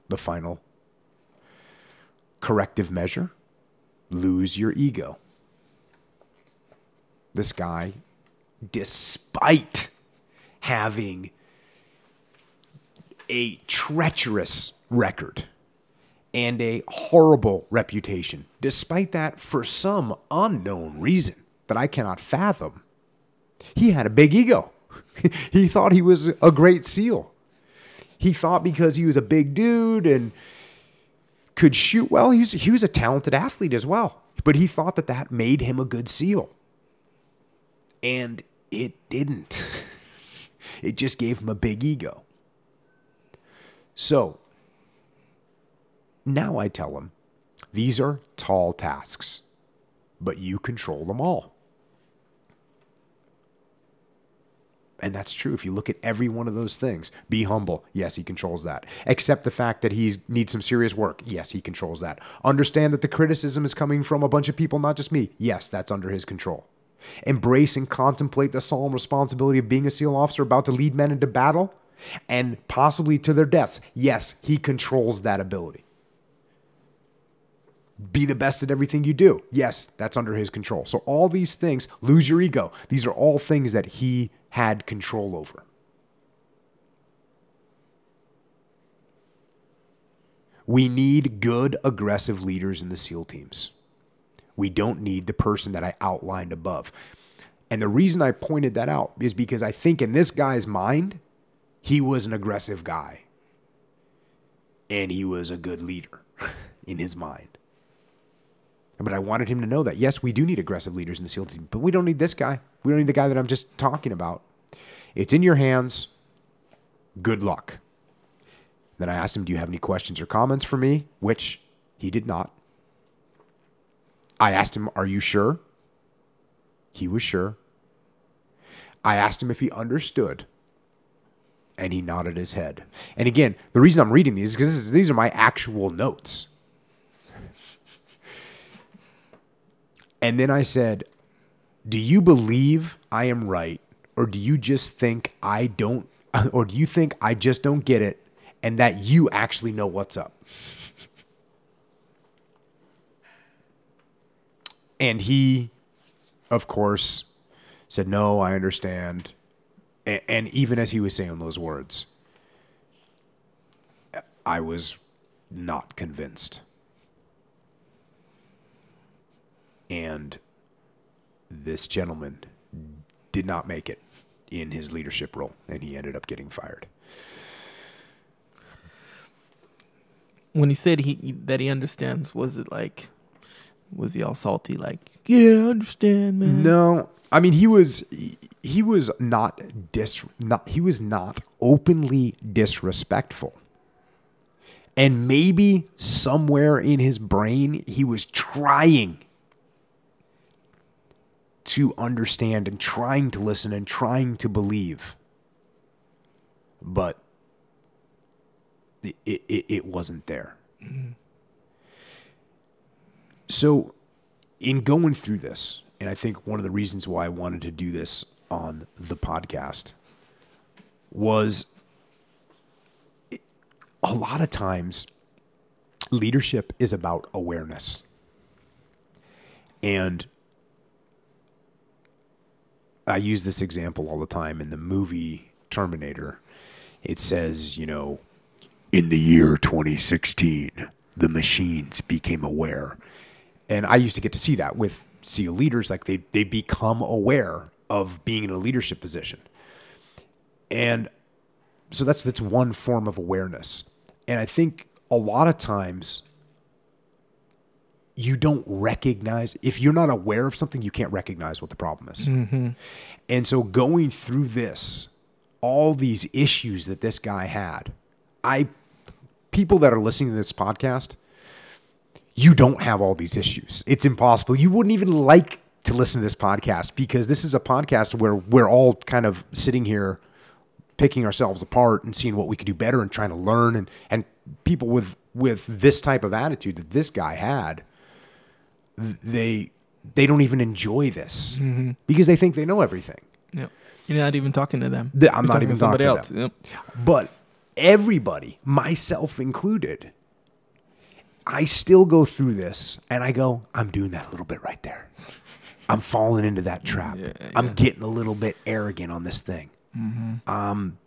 The final corrective measure, lose your ego. This guy, despite having a treacherous record and a horrible reputation, despite that, for some unknown reason that I cannot fathom, he had a big ego. He thought he was a great SEAL. He thought because he was a big dude and could shoot well, he was a talented athlete as well. But he thought that that made him a good SEAL. And it didn't. It just gave him a big ego. So, now I tell him, these are tall tasks, but you control them all. And that's true. If you look at every one of those things, be humble. Yes, he controls that. Accept the fact that he needs some serious work. Yes, he controls that. Understand that the criticism is coming from a bunch of people, not just me. Yes, that's under his control. Embrace and contemplate the solemn responsibility of being a SEAL officer about to lead men into battle and possibly to their deaths. Yes, he controls that ability. Be the best at everything you do. Yes, that's under his control. So all these things, lose your ego. These are all things that he had control over. We need good, aggressive leaders in the SEAL teams. We don't need the person that I outlined above. And the reason I pointed that out is because I think in this guy's mind, he was an aggressive guy. And he was a good leader in his mind. But I wanted him to know that, yes, we do need aggressive leaders in the SEAL team, but we don't need this guy. We don't need the guy that I'm just talking about. It's in your hands. Good luck. Then I asked him, do you have any questions or comments for me? Which he did not. I asked him, are you sure? He was sure. I asked him if he understood, and he nodded his head. And again, the reason I'm reading these is because these are my actual notes. And then I said, do you believe I am right? Or do you just think I don't, or do you think I just don't get it and that you actually know what's up? And he, of course, said, no, I understand. And even as he was saying those words, I was not convinced. And this gentleman did not make it in his leadership role, and he ended up getting fired. When he said that he understands, was he all salty? Like, yeah, I understand, man. No, I mean he was not openly disrespectful. And maybe somewhere in his brain he was trying to understand and trying to listen and trying to believe. But it wasn't there. Mm-hmm. So in going through this, and I think one of the reasons why I wanted to do this on the podcast was a lot of times leadership is about awareness. And I use this example all the time in the movie Terminator. It says, you know, in the year 2016, the machines became aware. And I used to get to see that with SEAL leaders. Like they become aware of being in a leadership position. And so that's one form of awareness. And I think a lot of times you don't recognize, if you're not aware of something, you can't recognize what the problem is. Mm-hmm. And so going through this, all these issues that this guy had, people that are listening to this podcast, you don't have all these issues. It's impossible. You wouldn't even like to listen to this podcast because this is a podcast where we're all kind of sitting here picking ourselves apart and seeing what we could do better and trying to learn. And people with this type of attitude that this guy had, they don't even enjoy this because they think they know everything. Yep. You're not even talking to them. I'm not even talking to them. Yep. But everybody, myself included, I still go through this and I go, I'm doing that a little bit right there. I'm falling into that trap. Yeah. I'm getting a little bit arrogant on this thing. Mm-hmm. I'm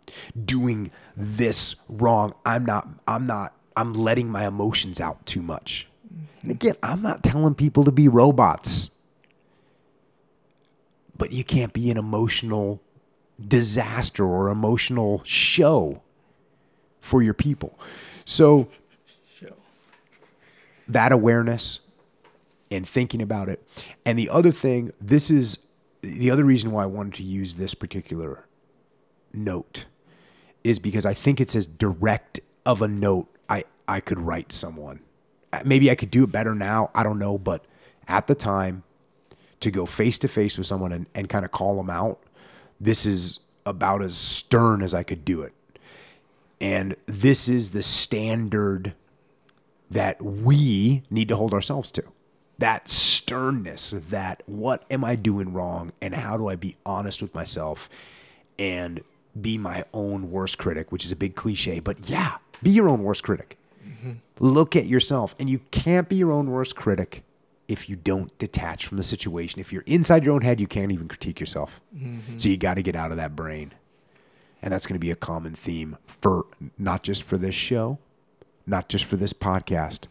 doing this wrong. I'm letting my emotions out too much. And again, I'm not telling people to be robots, but you can't be an emotional disaster or emotional show for your people. So that awareness and thinking about it. And the other thing, this is the other reason why I wanted to use this particular note is because I think it's as direct of a note I could write someone. Maybe I could do it better now. I don't know. But at the time, to go face to face with someone and kind of call them out, this is about as stern as I could do it. And this is the standard that we need to hold ourselves to. That sternness, that what am I doing wrong and how do I be honest with myself and be my own worst critic, which is a big cliche, but yeah, be your own worst critic. Mm-hmm. Look at yourself, and you can't be your own worst critic if you don't detach from the situation. If you're inside your own head, you can't even critique yourself. Mm-hmm. So you got to get out of that brain. And that's going to be a common theme for not just for this show, not just for this podcast,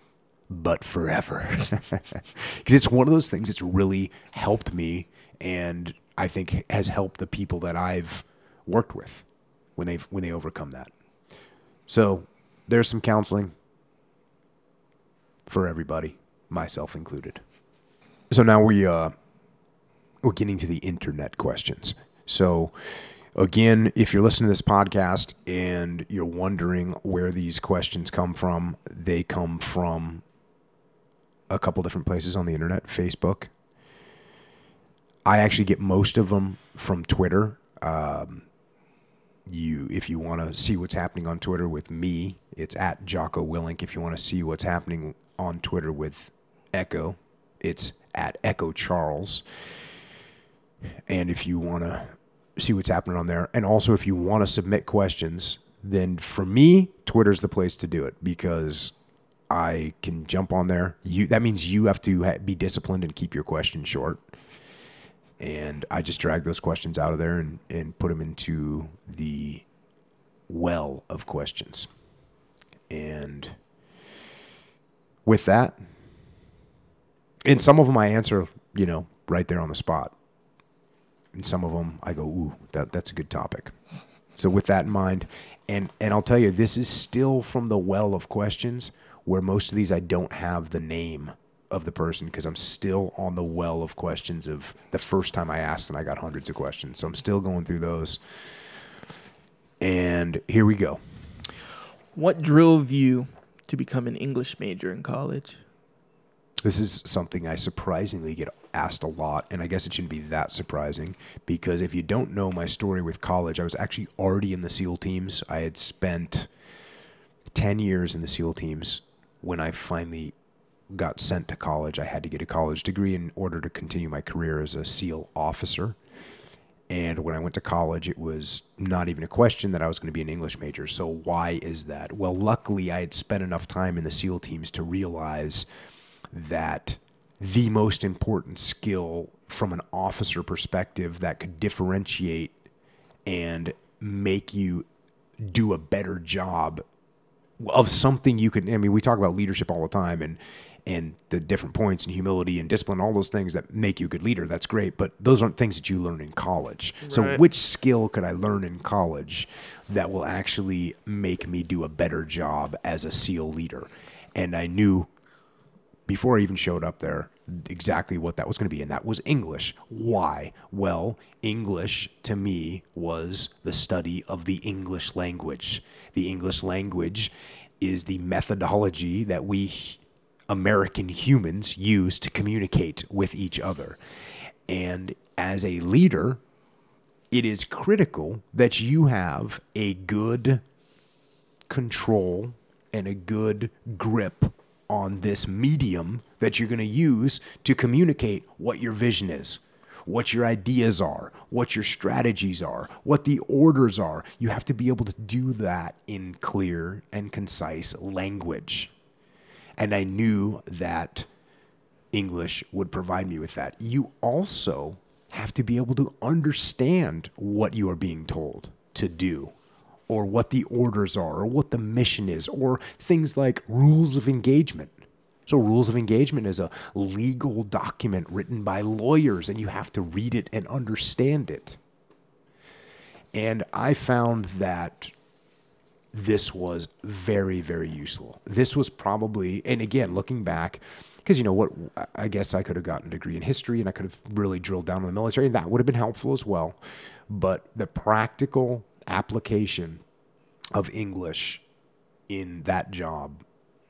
but forever. Because it's one of those things that's really helped me and I think has helped the people that I've worked with when they overcome that. So there's some counseling for everybody, myself included. So now we're getting to the internet questions. So again, if you're listening to this podcast and you're wondering where these questions come from, they come from a couple different places on the internet. Facebook. I actually get most of them from Twitter. If you want to see what's happening on Twitter with me, it's at Jocko Willink. If you want to see what's happening on Twitter with Echo, it's at Echo Charles. And if you want to see what's happening on there, and also if you want to submit questions, then for me, Twitter's the place to do it, because I can jump on there. That means you have to be disciplined and keep your questions short. And I just drag those questions out of there and put them into the well of questions. And with that, and some of them I answer, right there on the spot. And some of them I go, ooh, that's a good topic. So with that in mind, and I'll tell you, this is still from the well of questions, where most of these I don't have the name of the person, because I'm still on the well of questions of the first time I asked, and I got hundreds of questions. So I'm still going through those. And here we go. What drove you to become an English major in college? This is something I surprisingly get asked a lot, and I guess it shouldn't be that surprising, because if you don't know my story with college, I was actually already in the SEAL teams. I had spent 10 years in the SEAL teams. When I finally got sent to college, I had to get a college degree in order to continue my career as a SEAL officer. And when I went to college, it was not even a question that I was going to be an English major. So why is that? Well, luckily, I had spent enough time in the SEAL teams to realize that the most important skill from an officer perspective that could differentiate and make you do a better job of something you can, we talk about leadership all the time, and the different points, and humility and discipline, all those things that make you a good leader. That's great, but those aren't things that you learn in college. Right. So which skill could I learn in college that will actually make me do a better job as a SEAL leader? And I knew before I even showed up there exactly what that was going to be, and that was English. Why? Well, English to me was the study of the English language. The English language is the methodology that we American humans use to communicate with each other. And as a leader, it is critical that you have a good control and a good grip on this medium that you're going to use to communicate what your vision is, what your ideas are, what your strategies are, what the orders are. You have to be able to do that in clear and concise language. And I knew that English would provide me with that. You also have to be able to understand what you are being told to do, or what the orders are, or what the mission is, or things like rules of engagement. So rules of engagement is a legal document written by lawyers, and you have to read it and understand it. And I found that this was very, very useful. This was probably, and again, looking back, because I guess I could have gotten a degree in history, and I could have really drilled down on the military, and that would have been helpful as well. But the practical application of English in that job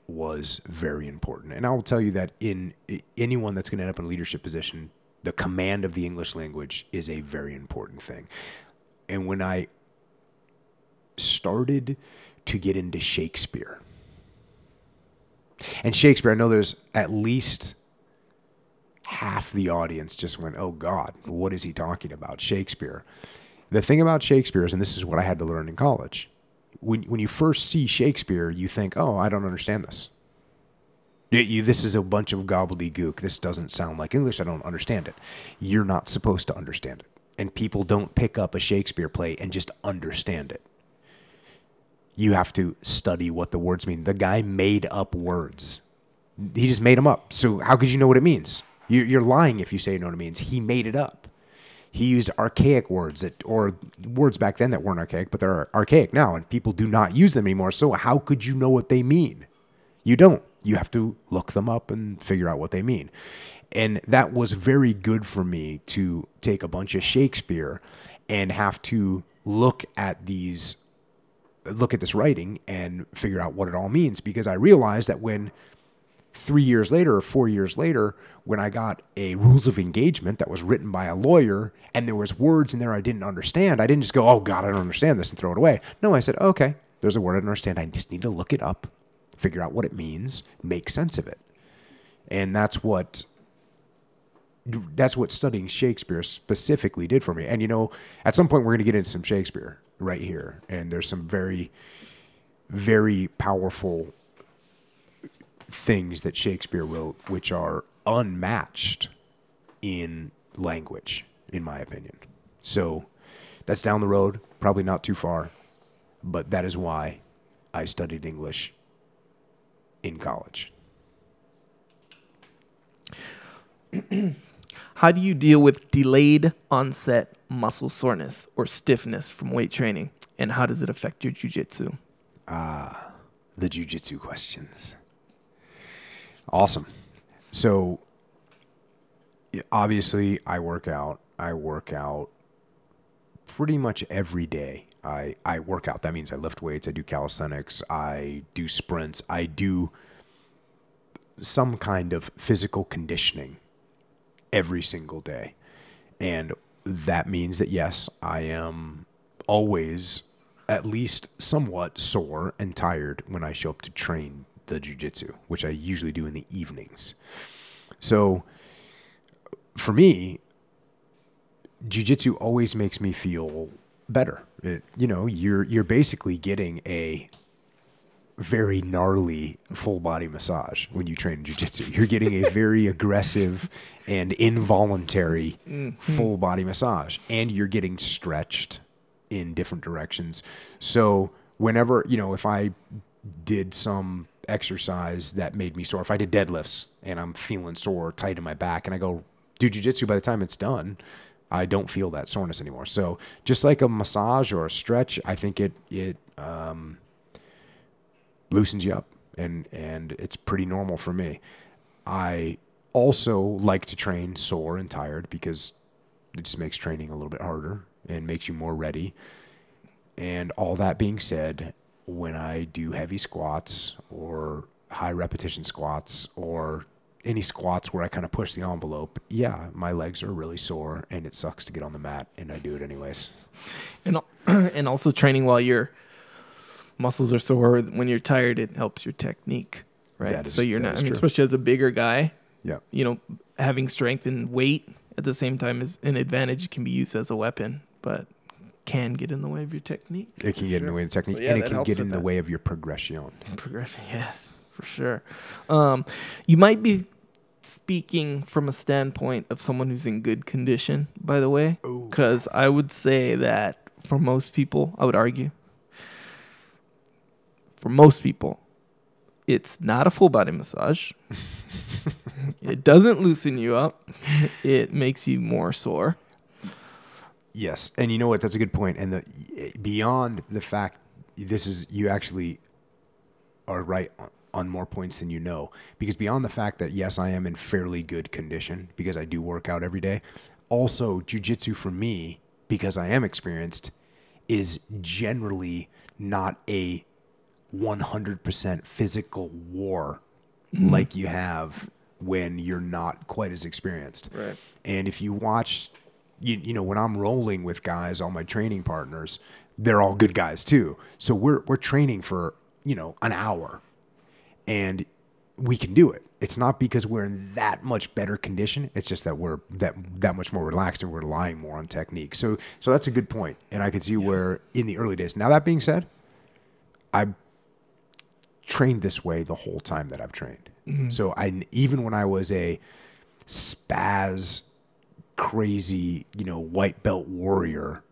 was very important. And I will tell you that in anyone that's going to end up in a leadership position, the command of the English language is a very important thing. And when I started to get into Shakespeare, and Shakespeare, I know there's at least half the audience just went, oh God, what is he talking about? Shakespeare. The thing about Shakespeare is, and this is what I had to learn in college, when you first see Shakespeare, you think, oh, I don't understand this. This is a bunch of gobbledygook. This doesn't sound like English. I don't understand it. You're not supposed to understand it. And people don't pick up a Shakespeare play and just understand it. You have to study what the words mean. The guy made up words. He just made them up. So how could you know what it means? You're lying if you say you know what it means. He made it up. He used archaic words or words back then that weren't archaic, but they're archaic now, and people do not use them anymore. So how could you know what they mean? You don't. You have to look them up and figure out what they mean. And that was very good for me to take a bunch of Shakespeare and have to look at this writing and figure out what it all means, because I realized that when 3 years later or 4 years later, when I got a rules of engagement that was written by a lawyer and there was words in there I didn't understand, I didn't just go, oh God, I don't understand this, and throw it away. No, I said, okay, there's a word I don't understand. I just need to look it up, figure out what it means, make sense of it. And that's what that's what studying Shakespeare specifically did for me. And, at some point we're going to get into some Shakespeare right here. And there's some very, very powerful things that Shakespeare wrote, which are unmatched in language, in my opinion. So that's down the road, probably not too far, but that is why I studied English in college. How do you deal with delayed onset muscle soreness or stiffness from weight training? And how does it affect your jiu-jitsu? The jiu-jitsu questions. Awesome. So obviously I work out. I work out pretty much every day. I work out. That means I lift weights. I do calisthenics. I do sprints. I do some kind of physical conditioning every single day. And that means that, yes, I am always at least somewhat sore and tired when I show up to train the jiu-jitsu, which I usually do in the evenings. So for me, jiu-jitsu always makes me feel better. You're basically getting a very gnarly full body massage when you train jiu-jitsu. You're getting a very aggressive and involuntary full body massage, and you're getting stretched in different directions. So whenever, if I did some exercise that made me sore, if I did deadlifts and I'm feeling sore, tight in my back, and I go do jiu-jitsu, by the time it's done, I don't feel that soreness anymore. So just like a massage or a stretch, I think it loosens you up, and it's pretty normal for me. I also like to train sore and tired because it just makes training a little bit harder and makes you more ready. And all that being said, when I do heavy squats or high repetition squats or any squats where I kind of push the envelope, yeah, my legs are really sore and it sucks to get on the mat, and I do it anyways. And also training while your muscles are sore, when you're tired, it helps your technique, right? So you're not, especially as a bigger guy, yeah, having strength and weight at the same time is an advantage. It can be used as a weapon, but can get in the way of your technique. It can get in the way of the technique, and it can get in the way of your progression. Progression, yes, for sure. You might be speaking from a standpoint of someone who's in good condition, by the way, because I would say that for most people, I would argue, for most people, it's not a full body massage. It doesn't loosen you up. It makes you more sore. Yes, and you know what? That's a good point. And beyond the fact, you actually are right on more points than you know. Because beyond the fact that, yes, I am in fairly good condition because I do work out every day. Also, jiu-jitsu for me, because I am experienced, is generally not a 100% physical war like you have when you're not quite as experienced. Right. And if you watch, when I'm rolling with guys, all my training partners, they're all good guys too. So we're training for, an hour, and we can do it. It's not because we're in that much better condition. It's just that we're that much more relaxed and we're relying more on technique. So that's a good point. And I could see where in the early days. Now, that being said, I trained this way the whole time that I've trained. Mm-hmm. So even when I was a spaz crazy, white belt warrior,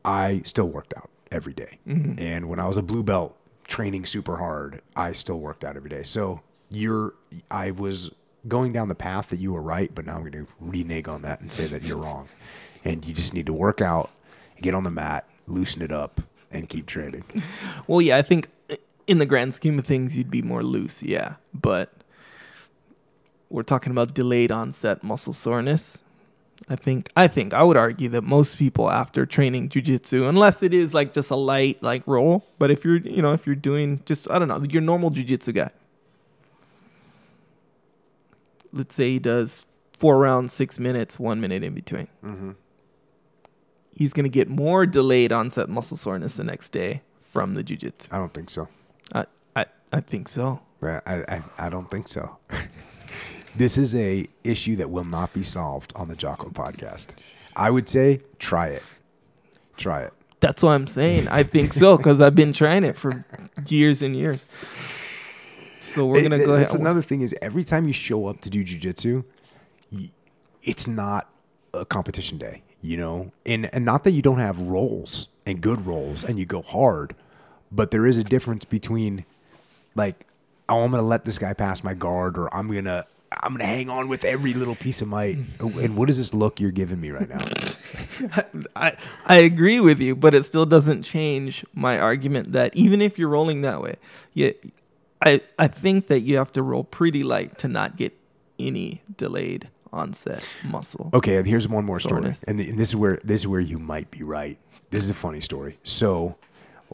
I still worked out every day. Mm-hmm. And when I was a blue belt training super hard, I still worked out every day. So I was going down the path that you were right, but now I'm going to renege on that and say that you're wrong. And you just need to work out, get on the mat, loosen it up, and keep training. Well, yeah, I think in the grand scheme of things, you'd be more loose, yeah. But we're talking about delayed onset muscle soreness. I would argue that most people after training jiu-jitsu, unless it is like just a light like roll, but if you're doing just, I don't know, your normal jiu-jitsu guy, let's say he does 4 rounds, 6 minutes, 1 minute in between. Mm-hmm. He's going to get more delayed onset muscle soreness the next day from the jiu-jitsu. I don't think so. I think so. I don't think so. This is a issue that will not be solved on the Jocko podcast. I would say try it. Try it. That's what I'm saying. I think so, because I've been trying it for years and years. So we're going to go ahead. That's another thing is every time you show up to do jiu-jitsu, it's not a competition day, you know? And not that you don't have rolls and good rolls and you go hard, but there is a difference between like, oh, I'm going to let this guy pass my guard, or I'm going to hang on with every little piece of might. And what is this look you're giving me right now? I agree with you, but it still doesn't change my argument that even if you're rolling that way, I think that you have to roll pretty light to not get any delayed onset muscle. Okay, here's one more soreness. story, and this is where you might be right. This is a funny story. So,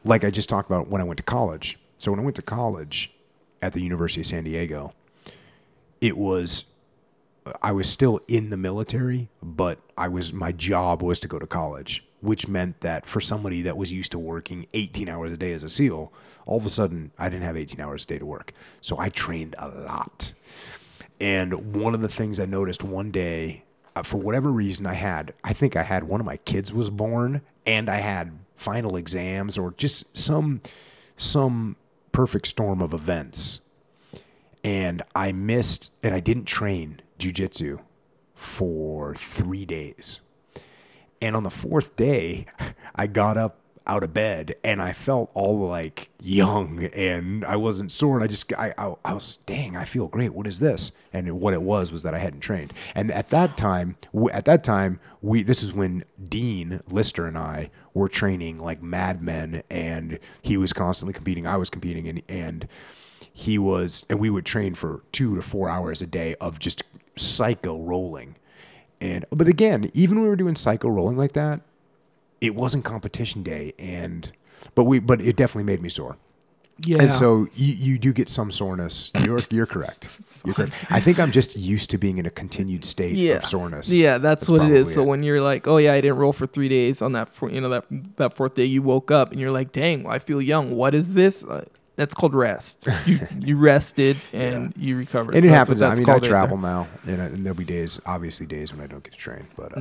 like I just talked about when I went to college. So when I went to college at the University of San Diego, I was still in the military, but my job was to go to college, which meant that for somebody that was used to working 18 hours a day as a SEAL, all of a sudden I didn't have 18 hours a day to work. So I trained a lot. And one of the things I noticed one day, for whatever reason I think I had one of my kids was born, and I had final exams, or just some perfect storm of events. And I didn't train jiu-jitsu for 3 days. And on the fourth day, I got up out of bed and I felt all like young, and I wasn't sore. And I was, dang, I feel great. What is this? And what it was that I hadn't trained. And at that time, this is when Dean Lister and I were training like madmen, and he was constantly competing. I was competing, and we would train for 2 to 4 hours a day of just psycho rolling. But again, even when we were doing psycho rolling like that, it wasn't competition day, but it definitely made me sore. Yeah. And so you do get some soreness. You're correct. You're correct. I think I'm just used to being in a continued state of soreness. Yeah, that's what it is. So when you're like, oh yeah, I didn't roll for 3 days on that, that fourth day, you woke up and you're like, dang, I feel young. What is this? That's called rest. You rested and you recovered. And it happens. I mean, I travel now, and there'll be days when I don't get to train. But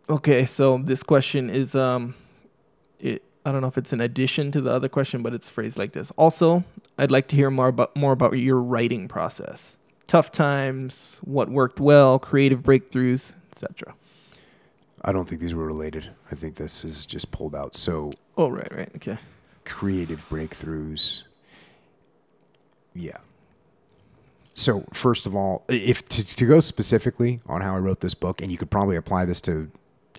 okay, so this question is I don't know if it's an addition to the other question, but it's phrased like this. Also, I'd like to hear more about your writing process. Tough times, what worked well, creative breakthroughs, etc. I don't think these were related. I think this is just pulled out. So, oh, right, okay. Creative breakthroughs. Yeah. So, first of all, if to go specifically on how I wrote this book, and you could probably apply this to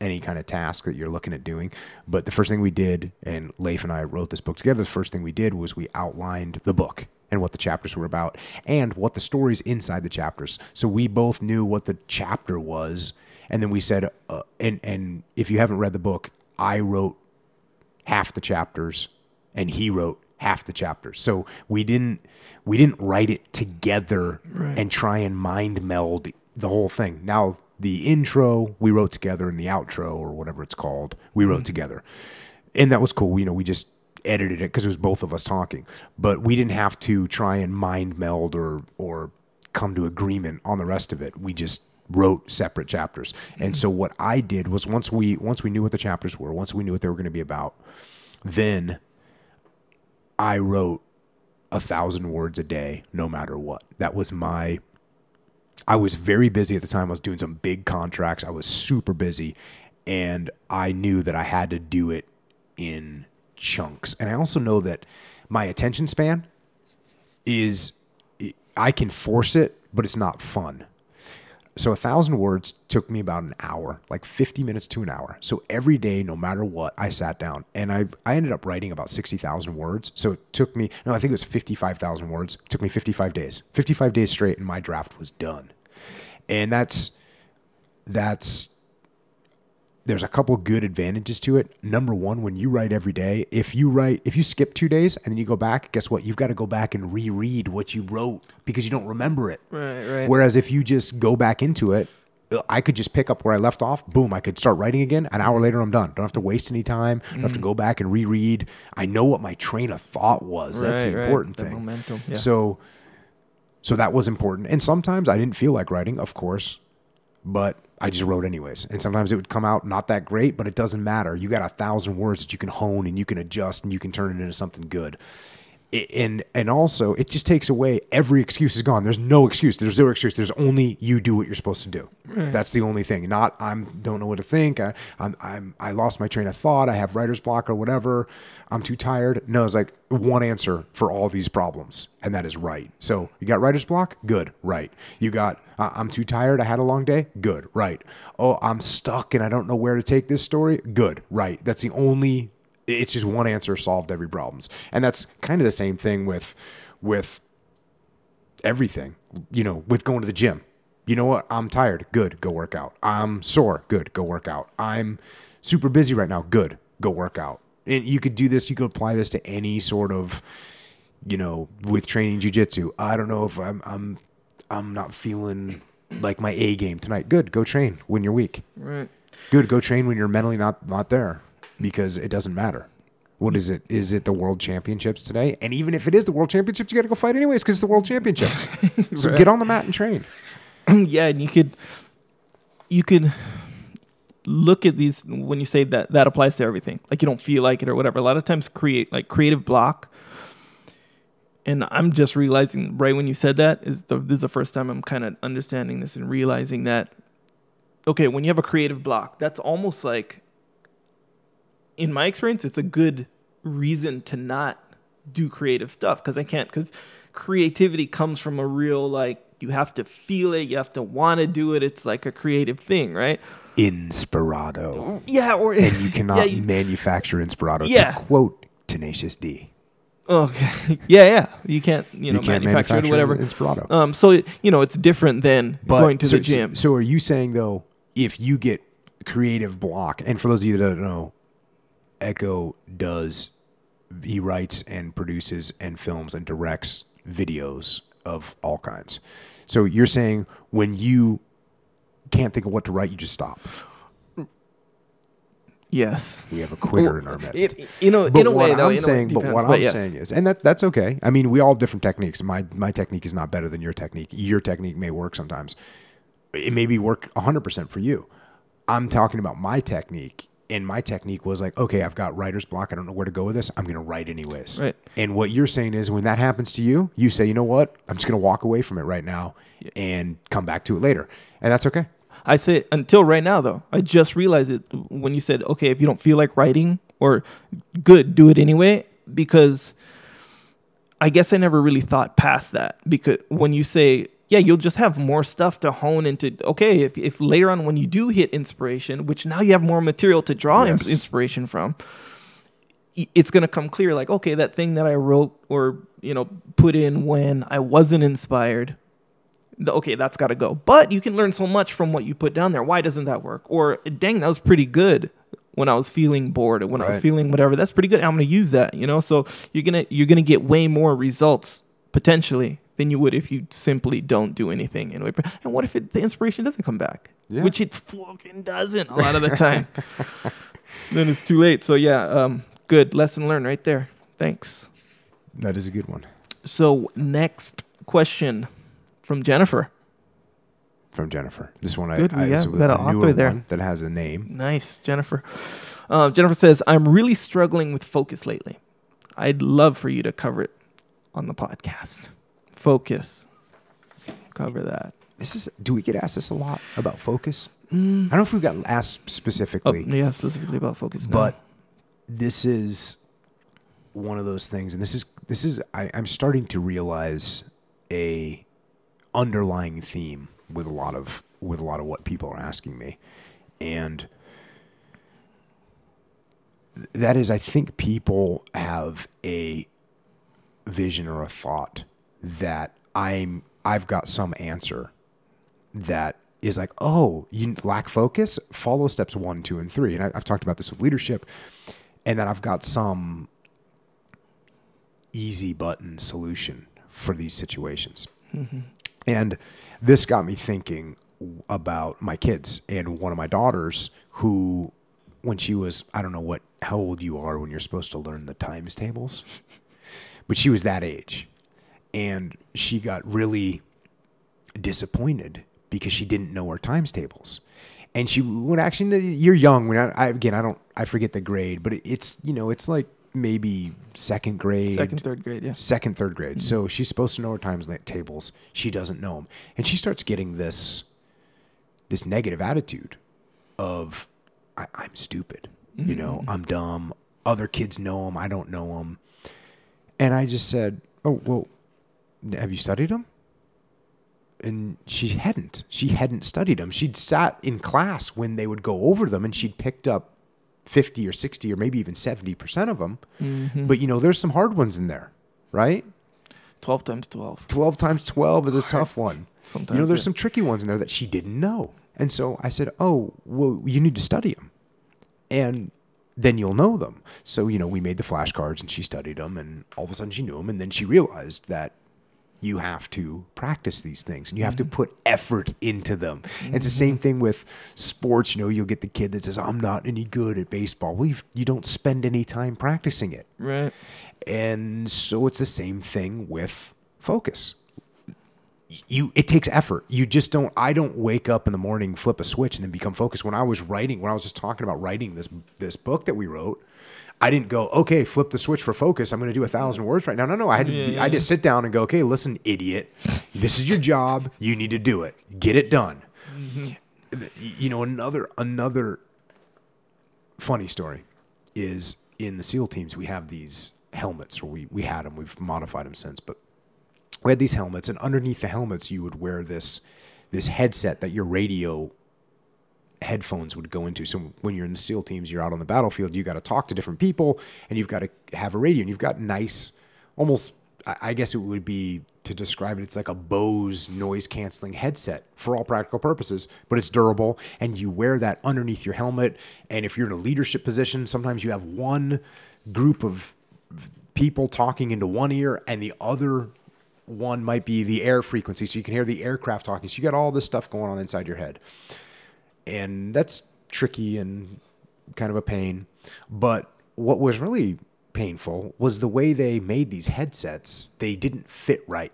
any kind of task that you're looking at doing, but the first thing we did, and Leif and I wrote this book together, the first thing we did was we outlined the book and what the chapters were about and what the stories inside the chapters. So we both knew what the chapter was. And then we said, and if you haven't read the book, I wrote half the chapters and he wrote half the chapters. So we didn't write it together and try and mind meld the whole thing. Now, the intro we wrote together, and the outro, or whatever it's called, we wrote together. And that was cool. We just edited it because it was both of us talking. But we didn't have to try and mind meld or come to agreement on the rest of it. We just wrote separate chapters. And so what I did was once we knew what the chapters were, once we knew what they were going to be about, then I wrote 1,000 words a day, no matter what. I was very busy at the time. I was doing some big contracts. I was super busy, and I knew that I had to do it in chunks. And I also know that my attention span I can force it, but it's not fun. So 1,000 words took me about an hour, like 50 minutes to an hour. So every day, no matter what, I sat down, and I ended up writing about 60,000 words. So it took me, I think it was 55,000 words. It took me 55 days. 55 days straight, and my draft was done. And there's a couple good advantages to it. Number one, when you write every day, if you skip 2 days and then you go back, guess what? You've got to go back and reread what you wrote because you don't remember it. Right. Whereas if you just go back into it I could just pick up where I left off. Boom, I could start writing again. An hour later, I'm done. Don't have to waste any time. Don't have to go back and reread. I know what my train of thought was. That's the important thing. Momentum. Yeah. So that was important. And sometimes I didn't feel like writing, of course, but I just wrote anyways. And sometimes it would come out not that great, but it doesn't matter. You got 1,000 words that you can hone and you can adjust and you can turn it into something good. And also, it just takes away, every excuse is gone. There's no excuse. There's zero excuse. There's only you do what you're supposed to do. Right. That's the only thing. Not don't know what to think. I lost my train of thought. I have writer's block or whatever. I'm too tired. No, it's like one answer for all these problems, and that is right. So you got writer's block? Good, right. You got I'm too tired. I had a long day? Good, right. Oh, I'm stuck and I don't know where to take this story? Good, right. That's the only. It's just one answer solved every problems. And that's kind of the same thing with everything, with going to the gym. You know what? I'm tired. Good. Go work out. I'm sore. Good. Go work out. I'm super busy right now. Good. Go work out. And you could do this. You could apply this to any sort of, with training jiu-jitsu. I don't know if I'm not feeling like my A game tonight. Good. Go train when you're weak. Right. Good. Go train when you're mentally not there. Because it doesn't matter. What is it? Is it the World Championships today? And even if it is the World Championships, you got to go fight anyways because it's the World Championships. So Right. Get on the mat and train. Yeah, and you could look at these when you say that applies to everything. Like you don't feel like it or whatever. A lot of times creative block. And I'm just realizing right when you said that this is the first time I'm kind of understanding this and realizing that, okay, when you have a creative block, that's almost like, in my experience, it's a good reason to not do creative stuff because creativity comes from a real, like, you have to feel it, you have to want to do it. It's like a creative thing, right? Inspirato. Yeah. And you cannot manufacture Inspirato, to quote Tenacious D. Okay. Yeah. You can't, manufacture it or whatever. Inspirato. So, it's different than going to the gym. So are you saying, though, if you get creative block, and for those of you that don't know, Echo he writes and produces and films and directs videos of all kinds. So you're saying when you can't think of what to write, you just stop. Yes. We have a quitter in our midst. In a way, though. What I'm saying is, and that's okay. I mean, we all have different techniques. My technique is not better than your technique. Your technique may work sometimes. It may be work 100% for you. I'm talking about my technique. And my technique was like, okay, I've got writer's block. I don't know where to go with this. I'm going to write anyways. Right. And what you're saying is when that happens to you, you say, you know what? I'm just going to walk away from it right now and come back to it later. And that's okay. I say until right now, though. I just realized it when you said, okay, if you don't feel like writing or good, do it anyway. Because I guess I never really thought past that. Because when you say, yeah, you'll just have more stuff to hone into. Okay, if later on when you do hit inspiration, which now you have more material to draw inspiration from, it's going to come clear like, okay, that thing that I wrote or, put in when I wasn't inspired, okay, that's got to go. But you can learn so much from what you put down there. Why doesn't that work? Or, dang, that was pretty good when I was feeling bored or when I was feeling whatever. That's pretty good. I'm going to use that, So you're going to get way more results potentially than you would if you simply don't do anything. And what if the inspiration doesn't come back? Yeah. Which it fucking doesn't a lot of the time. Then it's too late. So good lesson learned right there. Thanks. That is a good one. So next question from Jennifer. This one good. We got an author there one that has a name. Nice, Jennifer. Jennifer says, I'm really struggling with focus lately. I'd love for you to cover it on the podcast. Focus. Cover that. Do we get asked this a lot about focus? I don't know if we got asked specifically. Specifically about focus. But this is one of those things, and this is I'm starting to realize a underlying theme with a lot of what people are asking me, and that is, I think people have a vision or a thought that I've got some answer that is like, oh, you lack focus? Follow steps 1, 2, and 3. And I've talked about this with leadership, and that I've got some easy button solution for these situations. Mm-hmm. And this got me thinking about my kids and one of my daughters who, when she was, I don't know how old you are when you're supposed to learn the times tables, but she was that age, and she got really disappointed because she didn't know her times tables. And she would actually, you're young. I forget the grade, but it's like maybe second, third grade. Yeah. Second, third grade. Mm-hmm. So she's supposed to know her times tables. She doesn't know them. And she starts getting this negative attitude of, I'm stupid. Mm-hmm. I'm dumb. Other kids know them. I don't know them. And I just said, oh, well, have you studied them? And she hadn't studied them. She'd sat in class when they would go over them, and she'd picked up 50 or 60 or maybe even 70% of them. Mm-hmm. But, there's some hard ones in there, right? 12 times 12. 12 times 12 is a tough one. Sometimes, there's some tricky ones in there that she didn't know. And so I said, oh, well, you need to study them. And then you'll know them. So, we made the flashcards, and she studied them, and all of a sudden she knew them. And then she realized that you have to practice these things, and you have to put effort into them. Mm-hmm. It's the same thing with sports. You'll get the kid that says, I'm not any good at baseball. Well, you don't spend any time practicing it. Right. And so it's the same thing with focus. It takes effort. I don't wake up in the morning, flip a switch, and then become focused. When I was just talking about writing this book that we wrote, I didn't go, okay, flip the switch for focus. I'm going to do 1,000 words right now. No. I just sit down and go, okay, listen, idiot, this is your job. You need to do it. Get it done. Mm-hmm. Another funny story is in the SEAL teams, we have these helmets, or we had them. We've modified them since, but we had these helmets, and underneath the helmets, you would wear this headset that your radio headphones would go into. So when you're in the SEAL teams, you're out on the battlefield, you got to talk to different people, and you've got to have a radio, and you've got nice, almost, I guess it would be, to describe it, it's like a Bose noise canceling headset for all practical purposes, but it's durable, and you wear that underneath your helmet. And if you're in a leadership position, sometimes you have one group of people talking into one ear, and the other one might be the air frequency, so you can hear the aircraft talking. So you got all this stuff going on inside your head. And that's tricky and kind of a pain. But what was really painful was the way they made these headsets. They didn't fit right.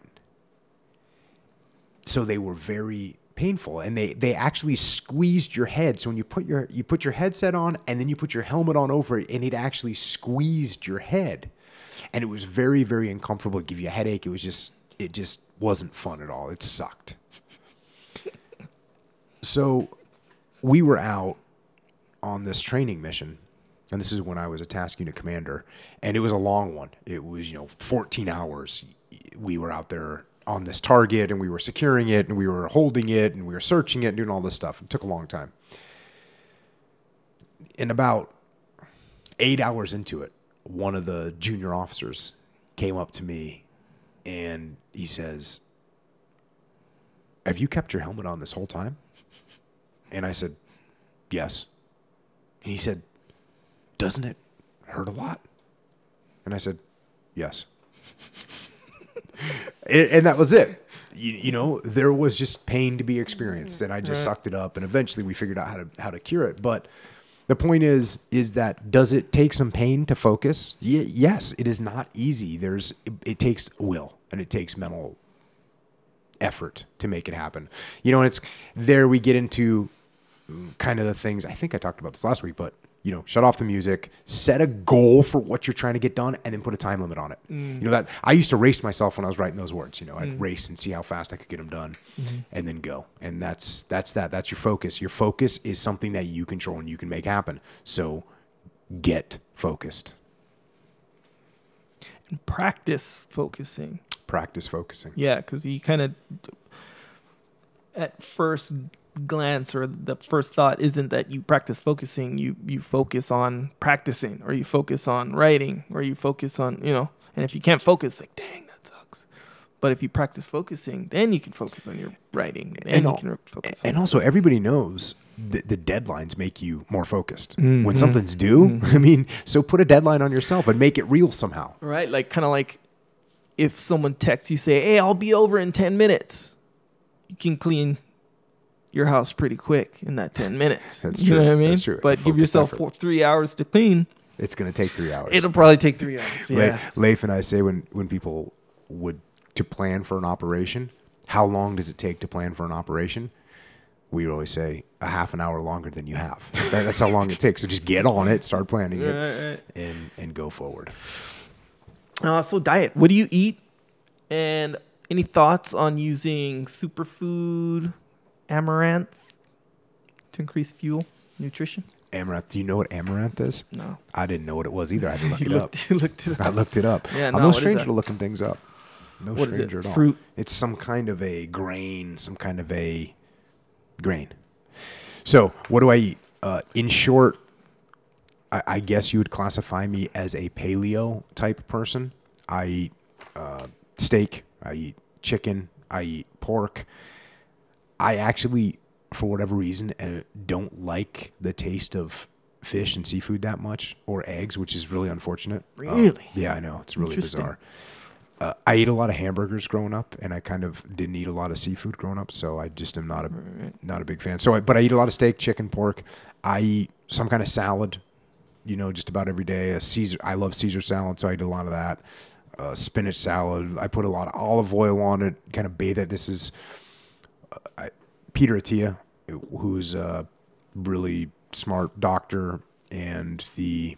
So they were very painful. And they actually squeezed your head. So when you put your headset on, and then you put your helmet on over it, and it actually squeezed your head. And it was very, very uncomfortable. It gave you a headache. It just wasn't fun at all. It sucked. So we were out on this training mission, and this is when I was a task unit commander, and it was a long one. It was, 14 hours. We were out there on this target, and we were securing it, and we were holding it, and we were searching it, and doing all this stuff. It took a long time. And about 8 hours into it, one of the junior officers came up to me, and he says, have you kept your helmet on this whole time? And I said, yes. And he said, doesn't it hurt a lot? And I said, yes. and that was it. There was just pain to be experienced, and I just sucked it up, and eventually we figured out how to cure it. But the point is that, does it take some pain to focus? Yes, it is not easy. It takes will, and it takes mental effort to make it happen. And it's there we get into kind of the things, I think I talked about this last week, but shut off the music, set a goal for what you're trying to get done, and then put a time limit on it. That I used to race myself when I was writing those words. I'd race and see how fast I could get them done, and then go. And that's your focus. Your focus is something that you control and you can make happen. So get focused. And practice focusing. Practice focusing. Yeah, because you kind of, at first glance, or the first thought isn't that you practice focusing. You focus on practicing, or you focus on writing, or you focus on, and if you can't focus, like, dang, that sucks. But if you practice focusing, then you can focus on your writing, and you can focus on and also, everybody knows the deadlines make you more focused. When something's due, so put a deadline on yourself and make it real somehow. Right, kind of like if someone texts you, say, hey, I'll be over in 10 minutes. You can clean your house pretty quick in that 10 minutes. That's you true. know what I mean? That's true. It's But give yourself 3 hours to clean. It's going to take 3 hours. It'll probably take 3 hours. Yes. Leif and I say when people would to plan for an operation, how long does it take to plan for an operation? We always say a half an hour longer than you have. That's how long it takes. So just get on it, start planning it, and go forward. So diet. What do you eat? And any thoughts on using superfood, amaranth to increase fuel, nutrition? Amaranth. Do you know what amaranth is? No. I didn't know what it was either. I had to look it up. You looked it up. I looked it up. Yeah, I'm no stranger to looking things up. No what stranger is it? at all. Fruit? It's some kind of a grain, grain. So what do I eat? In short, I guess you would classify me as a paleo type person. I eat steak. I eat chicken. I eat pork. I actually, for whatever reason, don't like the taste of fish and seafood that much, or eggs, which is really unfortunate. Really? Yeah, I know. It's really bizarre. I ate a lot of hamburgers growing up, and I kind of didn't eat a lot of seafood growing up, so I just am not a big fan. But I eat a lot of steak, chicken, pork. I eat some kind of salad, just about every day. I love Caesar salad, so I eat a lot of that. Spinach salad. I put a lot of olive oil on it, kind of bathe it. This is Peter Attia, who's a really smart doctor and the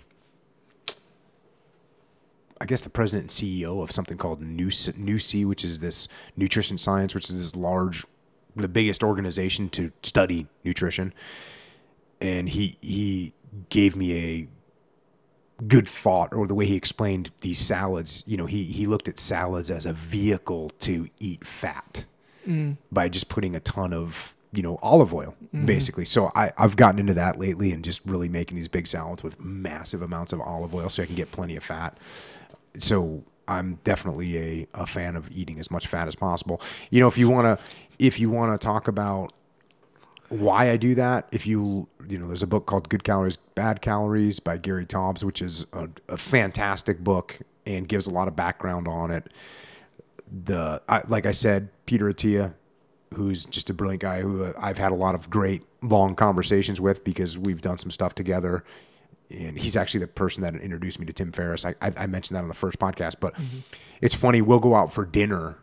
president and CEO of something called NUSI, which is this nutrition science, which is the biggest organization to study nutrition. And he gave me a good thought, or the way he explained these salads. He looked at salads as a vehicle to eat fat by just putting a ton of olive oil, basically. So I've gotten into that lately and just really making these big salads with massive amounts of olive oil so I can get plenty of fat. So I'm definitely a fan of eating as much fat as possible. If you want to talk about why I do that, there's a book called Good Calories, Bad Calories by Gary Taubes, which is a fantastic book and gives a lot of background on it. Like I said, Peter Attia, who's just a brilliant guy who I've had a lot of great long conversations with because we've done some stuff together. And he's actually the person that introduced me to Tim Ferriss. I mentioned that on the first podcast, but It's funny. We'll go out for dinner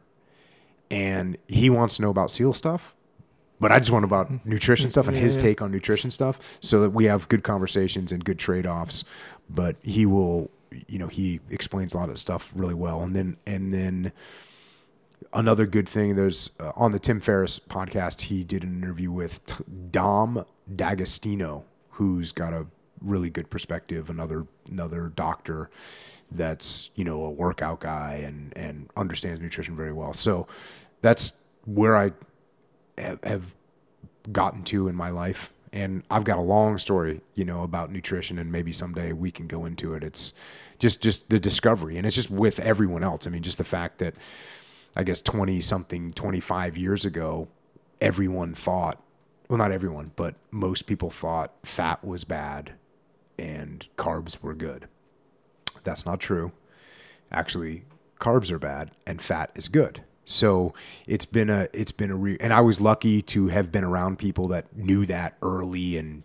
and he wants to know about SEAL stuff, but I just want about nutrition stuff and his take on nutrition stuff, so that we have good conversations and good trade-offs. But he will, he explains a lot of stuff really well. And then another good thing, there's on the Tim Ferriss podcast, he did an interview with Dom D'Agostino, who's got a really good perspective, another doctor that's, a workout guy and understands nutrition very well. So that's where I have gotten to in my life. And I've got a long story, about nutrition, and maybe someday we can go into it. It's just the discovery, and it's just with everyone else. I mean, just the fact that I guess 25 years ago, everyone thought, well, not everyone, but most people thought fat was bad and carbs were good. That's not true. Actually, carbs are bad and fat is good. So it's been and I was lucky to have been around people that knew that early and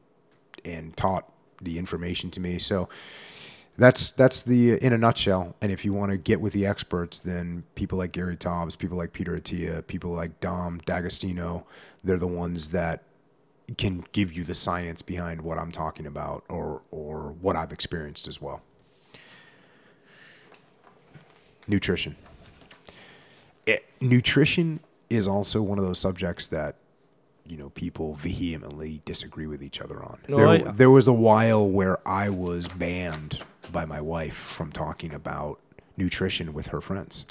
taught the information to me. So that's in a nutshell. And if you want to get with the experts, then people like Gary Taubes, people like Peter Attia, people like Dom D'Agostino, they're the ones that can give you the science behind what I'm talking about, or what I've experienced as well. Nutrition. Nutrition is also one of those subjects that, people vehemently disagree with each other on. There was a while where I was banned by my wife from talking about nutrition with her friends.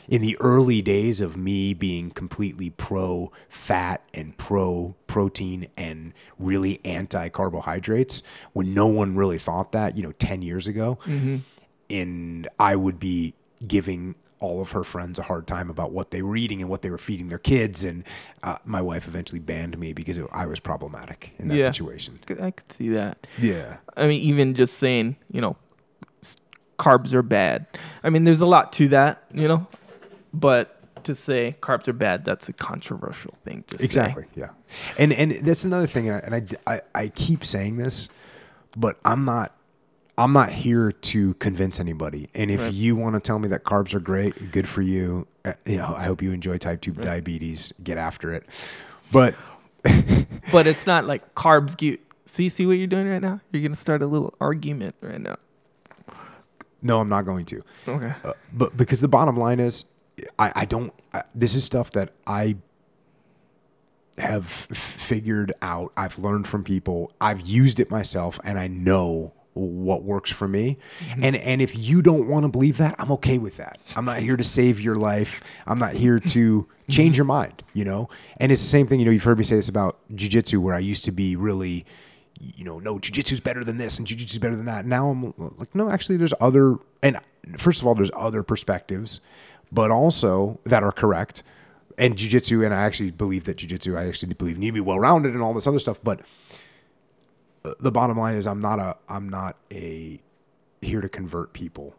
In the early days of me being completely pro-fat and pro-protein and really anti-carbohydrates, when no one really thought that, 10 years ago, and I would be giving all of her friends a hard time about what they were eating and what they were feeding their kids, and my wife eventually banned me because I was problematic in that situation. I could see that. Yeah. I mean, even just saying, carbs are bad. I mean, there's a lot to that, but to say carbs are bad, that's a controversial thing to say. Exactly. Yeah. And that's another thing. And I keep saying this, but I'm not here to convince anybody. And if you want to tell me that carbs are great, good for you. I hope you enjoy type 2 diabetes. Get after it. But but it's not like carbs give. See what you're doing right now? You're going to start a little argument right now. No, I'm not going to. Okay. But because the bottom line is, this is stuff that I have figured out. I've learned from people. I've used it myself, and I know what works for me. Mm-hmm. And if you don't want to believe that, I'm okay with that. I'm not here to save your life. I'm not here to change your mind, And it's the same thing, you've heard me say this about jiu-jitsu, where I used to be really, no, jiu-jitsu's better than this and jiu-jitsu's better than that. Now I'm like, no, actually there's first of all, there's other perspectives, but also that are correct. And jiu-jitsu, and I actually believe that jiu-jitsu, need to be well-rounded and all this other stuff. But the bottom line is I'm not here to convert people,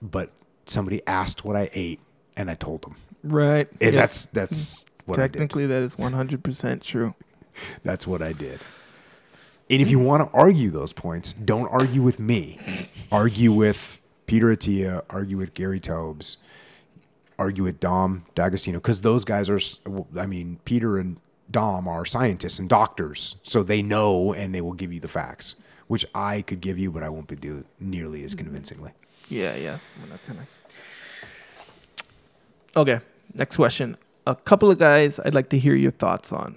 but somebody asked what I ate and I told them. Right. And that's what technically I did. That is 100% true. That's what I did. And if you want to argue those points, don't argue with me. Argue with Peter Attia, argue with Gary Tobes, argue with Dom D'Agostino, because those guys are, Peter and Dom are scientists and doctors, so they know and they will give you the facts, which I could give you, but I won't be do nearly as convincingly. Yeah. We're not gonna. Okay, next question. A couple of guys I'd like to hear your thoughts on.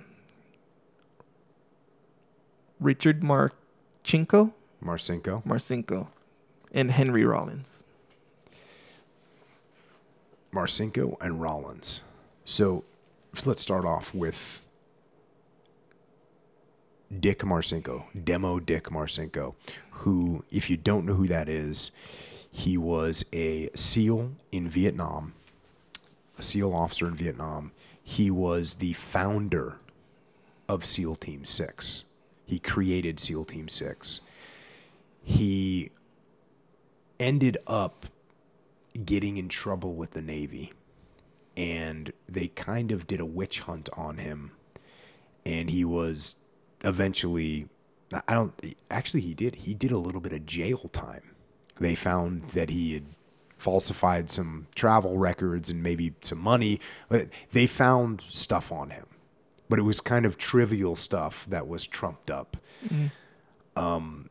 Richard Marcinko, and Henry Rollins. Marcinko and Rollins. So let's start off with Dick Marcinko, Demo Dick Marcinko, who, if you don't know who that is, he was a SEAL in Vietnam, a SEAL officer in Vietnam. He was the founder of SEAL Team 6. He created SEAL Team 6. He ended up getting in trouble with the Navy, and they kind of did a witch hunt on him, and he was eventually, he did a little bit of jail time. They found that he had falsified some travel records and maybe some money. They found stuff on him, but it was kind of trivial stuff that was trumped up. Mm-hmm.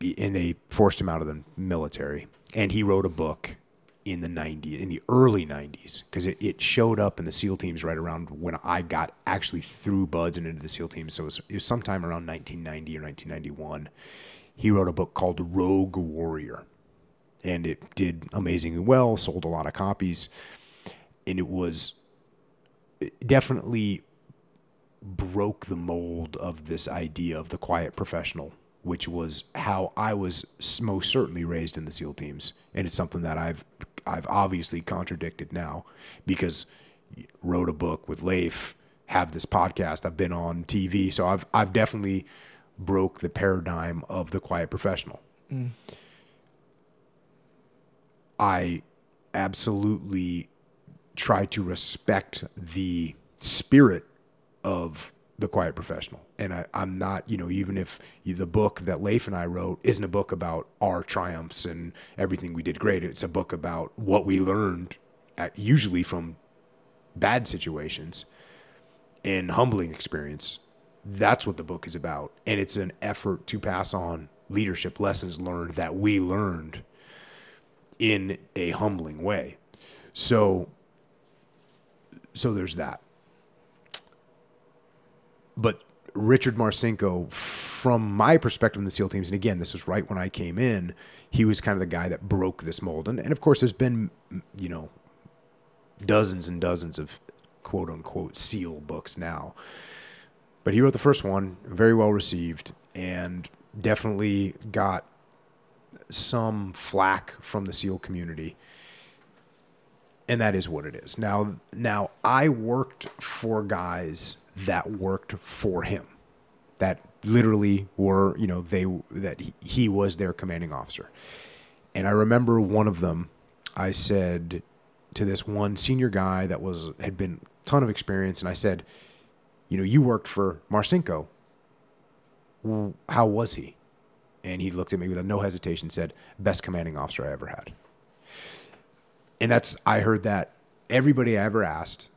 And they forced him out of the military, and he wrote a book in the early 90s, because it showed up in the SEAL teams right around when I got actually through BUD/S and into the SEAL teams. So it was sometime around 1990 or 1991. He wrote a book called Rogue Warrior, and it did amazingly well, sold a lot of copies, and it definitely broke the mold of this idea of the quiet professional, which was how I was most certainly raised in the SEAL teams. And it's something that I've obviously contradicted now, because wrote a book with Leif, have this podcast, I've been on TV. So I've definitely broke the paradigm of the quiet professional. Mm. I absolutely try to respect the spirit of the quiet professional. And I'm not, even if the book that Leif and I wrote isn't a book about our triumphs and everything we did great, it's a book about what we learned usually from bad situations and humbling experience. That's what the book is about. And it's an effort to pass on leadership lessons learned that we learned in a humbling way. So there's that. But Richard Marcinko, from my perspective in the SEAL teams, and again, this was right when I came in, he was kind of the guy that broke this mold. And of course, there's been, dozens and dozens of quote-unquote SEAL books now. But he wrote the first one, very well received, and definitely got some flack from the SEAL community. And that is what it is. Now I worked for guys that worked for him, that literally were, he was their commanding officer. And I remember one of them, I said, to this one senior guy that had been a ton of experience, and I said, you worked for Marcinko. How was he? And he looked at me with no hesitation, said, best commanding officer I ever had. And I heard that everybody I ever asked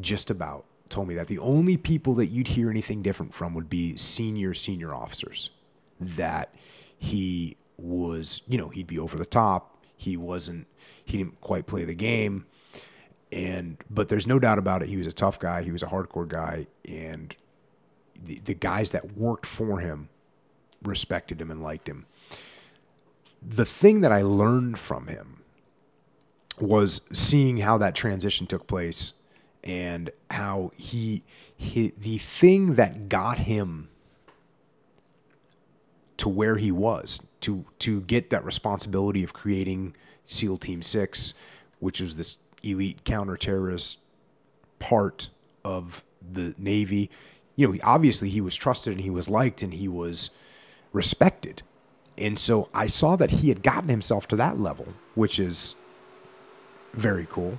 just about told me that the only people that you'd hear anything different from would be senior officers. That he was, he'd be over the top. He didn't quite play the game. But there's no doubt about it. He was a tough guy. He was a hardcore guy. And the guys that worked for him respected him and liked him. The thing that I learned from him was seeing how that transition took place and how the thing that got him to where he was, to get that responsibility of creating SEAL Team 6, which was this elite counterterrorist part of the Navy. Obviously he was trusted and he was liked and he was respected. And so I saw that he had gotten himself to that level, which is very cool.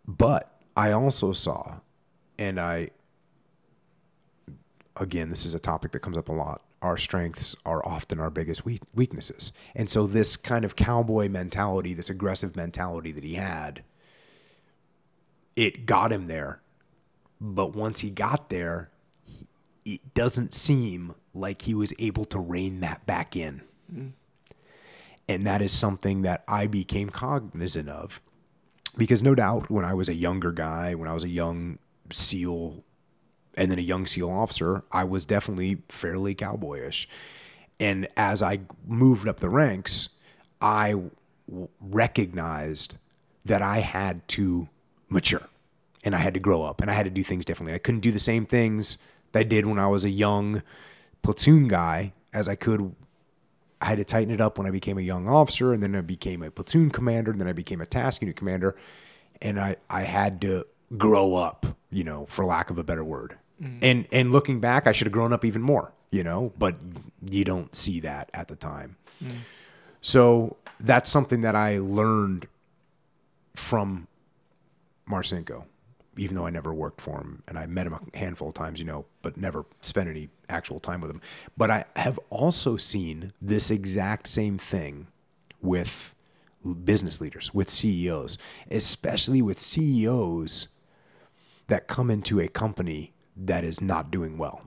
But I also saw, and again, this is a topic that comes up a lot, our strengths are often our biggest weaknesses. And so this kind of cowboy mentality, this aggressive mentality that he had, it got him there. But once he got there, it doesn't seem like he was able to rein that back in. Mm. And that is something that I became cognizant of. Because no doubt when I was a younger guy, when I was a young SEAL and then a young SEAL officer, I was definitely fairly cowboyish. And as I moved up the ranks, I recognized that I had to mature and I had to grow up and I had to do things differently. I couldn't do the same things that I did when I was a young platoon guy as I could. I had to tighten it up when I became a young officer, and then I became a platoon commander, and then I became a task unit commander, and I had to grow up, for lack of a better word. Mm. And looking back, I should have grown up even more, but you don't see that at the time. Mm. So that's something that I learned from Marcinko, even though I never worked for him, and I met him a handful of times, but never spent any actual time with him. But I have also seen this exact same thing with business leaders, with CEOs, especially with CEOs that come into a company that is not doing well.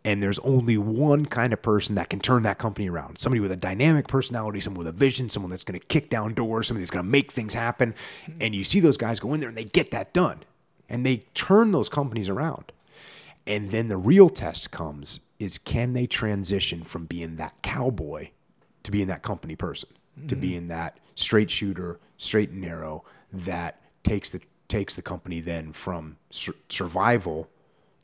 And there's only one kind of person that can turn that company around. Somebody with a dynamic personality, someone with a vision, someone that's going to kick down doors, somebody that's going to make things happen. And you see those guys go in there and they get that done. And they turn those companies around. And then the real test comes is, can they transition from being that cowboy to being that company person, to being that straight shooter, straight and narrow, that takes the company then from survival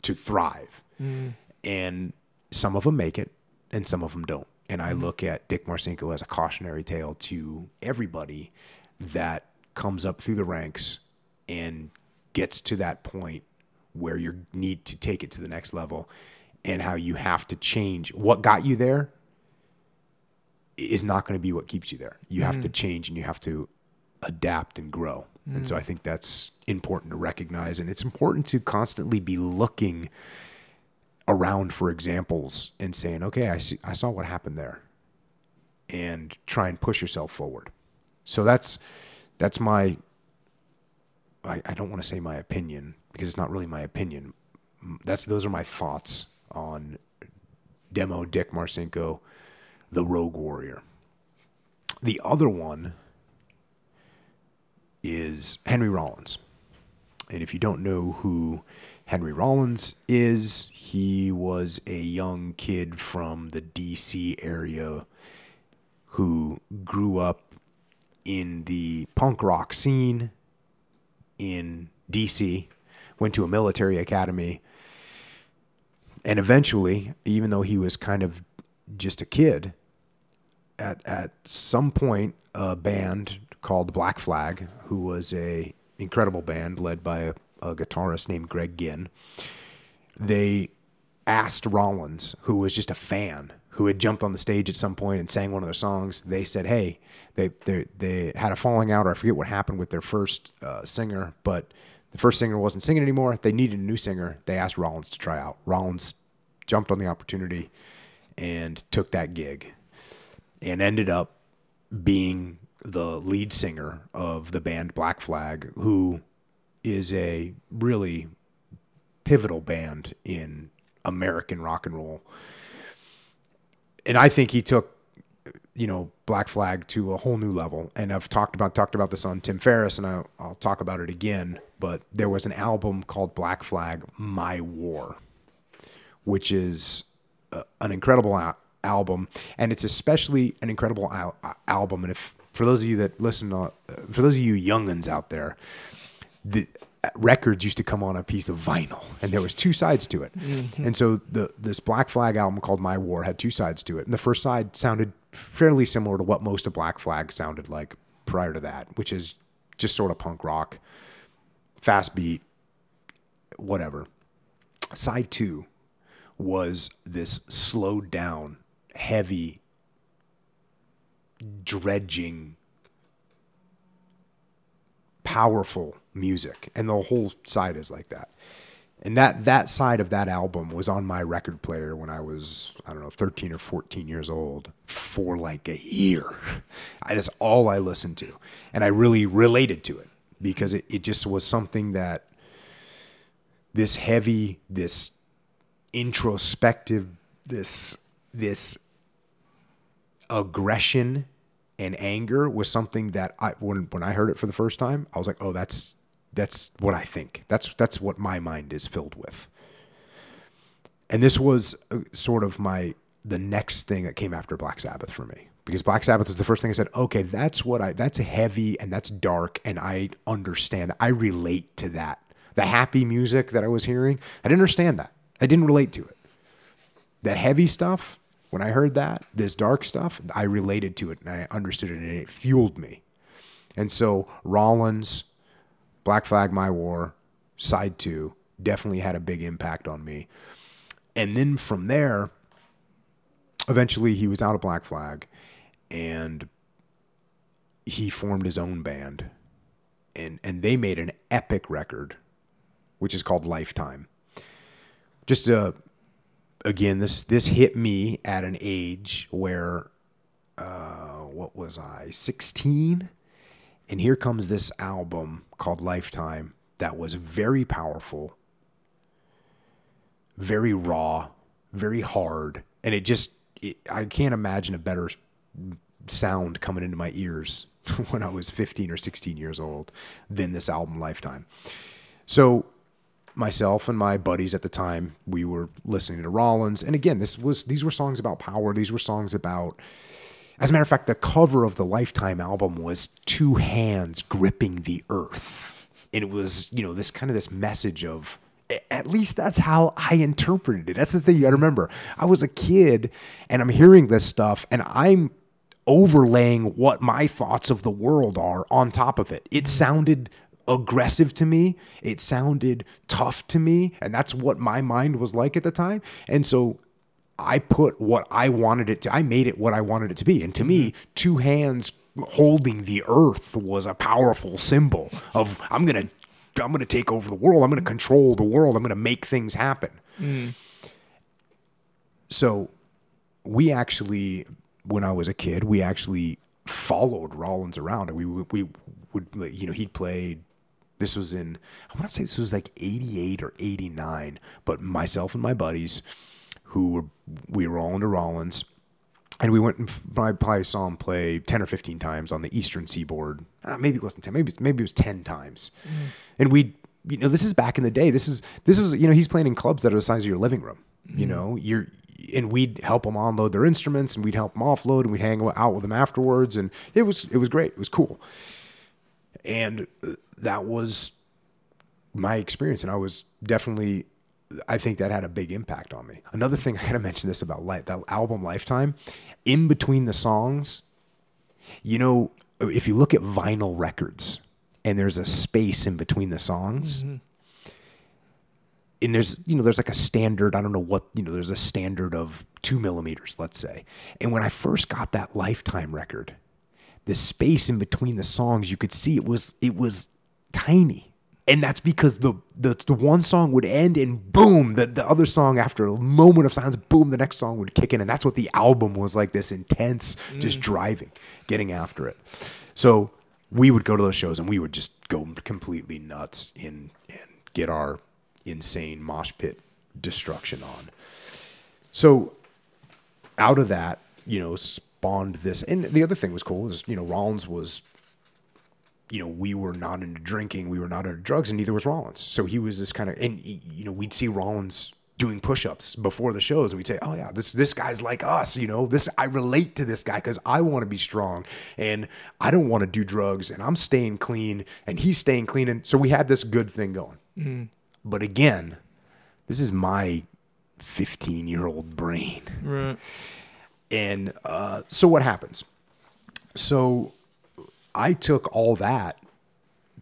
to thrive. Mm. And some of them make it and some of them don't. And I look at Dick Marcinko as a cautionary tale to everybody that comes up through the ranks and gets to that point where you need to take it to the next level, and how you have to change. What got you there is not going to be what keeps you there. You have to change and you have to adapt and grow. And so I think that's important to recognize, and it's important to constantly be looking around for examples and saying, okay, I saw what happened there, and try and push yourself forward. So that's my, I don't want to say my opinion, because it's not really my opinion. Those are my thoughts on Demo Dick Marcinko, the Rogue Warrior. The other one is Henry Rollins. And if you don't know who Henry Rollins is, he was a young kid from the D.C. area who grew up in the punk rock scene in D.C., went to a military academy, and eventually, even though he was kind of just a kid, at some point, a band called Black Flag, who was a incredible band led by a guitarist named Greg Ginn, they asked Rollins, who was just a fan who had jumped on the stage at some point and sang one of their songs. They said, hey, they had a falling out, or I forget what happened with their first singer, but the first singer wasn't singing anymore. They needed a new singer. They asked Rollins to try out. Rollins jumped on the opportunity and took that gig and ended up being the lead singer of the band Black Flag, who is a really pivotal band in American rock and roll. And I think he took, Black Flag to a whole new level. And I've talked about this on Tim Ferriss, and I'll talk about it again. But there was an album called Black Flag, My War, which is an incredible album. And it's especially an incredible album. And for those of you that listen for those of you young'uns out there, the records used to come on a piece of vinyl, and there was two sides to it. Mm-hmm. And so this Black Flag album called My War had two sides to it. And the first side sounded fairly similar to what most of Black Flag sounded like prior to that, which is just sort of punk rock, fast beat, whatever. Side 2 was this slowed down, heavy, dredging, powerful music, and the whole side is like that. And that side of that album was on my record player when I was, 13 or 14 years old for like a year. That's all I listened to. And I really related to it because it just was something that this heavy, this introspective, this aggression and anger was something that when I heard it for the first time, I was like, oh, that's what I think. That's what my mind is filled with. And this was sort of the next thing that came after Black Sabbath for me, because Black Sabbath was the first thing I said, okay, that's heavy and that's dark, and I understand. I relate to that. The happy music that I was hearing, I didn't understand that. I didn't relate to it. That heavy stuff, when I heard that, this dark stuff, I related to it and I understood it, and it fueled me. And so Rollins, Black Flag, My War, Side 2 definitely had a big impact on me. And then from there, eventually he was out of Black Flag and he formed his own band. And they made an epic record, which is called Lifetime. Just again, this hit me at an age where, what was I, 16? And here comes this album called Lifetime that was very powerful, very raw, very hard. And I can't imagine a better sound coming into my ears when I was 15 or 16 years old than this album Lifetime. So myself and my buddies at the time, we were listening to Rollins. And again, these were songs about power. These were songs about, as a matter of fact, the cover of the Lifetime album was two hands gripping the earth. And it was, this message of, at least that's how I interpreted it. That's the thing you gotta remember. I was a kid and I'm hearing this stuff and I'm overlaying what my thoughts of the world are on top of it. It sounded aggressive to me. It sounded tough to me. And that's what my mind was like at the time. And so I put what I wanted it to, I made it what I wanted it to be. And to me, two hands holding the earth was a powerful symbol of, I'm going to take over the world. I'm going to control the world. I'm going to make things happen. Mm. So we actually, when I was a kid, we actually followed Rollins around, and we would, he'd play. This was in, I want to say this was like 88 or 89, but myself and my buddies we were all into Rollins, and we went and I probably saw him play 10 or 15 times on the Eastern Seaboard. Maybe it wasn't 10, maybe it was 10 times. Mm. And we, this is back in the day. This is, he's playing in clubs that are the size of your living room, and we'd help them unload their instruments, and we'd help them offload, and we'd hang out with them afterwards. And it was great. It was cool. And that was my experience. And I was definitely, I think that had a big impact on me. Another thing, I gotta mention this about that album Lifetime, in between the songs, if you look at vinyl records and there's a space in between the songs, mm-hmm. and there's like a standard, I don't know what, there's a standard of 2 millimeters, let's say. And when I first got that Lifetime record, the space in between the songs, you could see it was tiny. And that's because the one song would end and boom, the other song, after a moment of silence, boom, the next song would kick in. And that's what the album was like, this intense, just driving, getting after it. So we would go to those shows and we would just go completely nuts and get our insane mosh pit destruction on. So out of that, spawned this. And the other thing was cool is, Rollins was, we were not into drinking, we were not into drugs, and neither was Rollins. So he was this kind of, and we'd see Rollins doing push-ups before the shows, and we'd say, oh yeah, this guy's like us, I relate to this guy because I want to be strong, and I don't want to do drugs, and I'm staying clean, and he's staying clean, and so we had this good thing going. Mm. But again, this is my 15-year-old brain. Right. And so what happens? So I took all that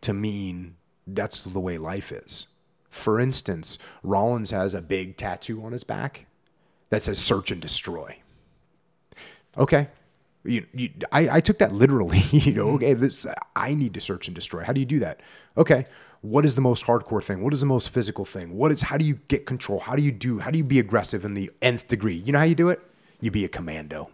to mean that's the way life is. For instance, Rollins has a big tattoo on his back that says search and destroy. Okay. I took that literally, okay, I need to search and destroy. How do you do that? Okay. What is the most hardcore thing? What is the most physical thing? How do you get control? How do you be aggressive in the nth degree? You know how you do it? You be a commando.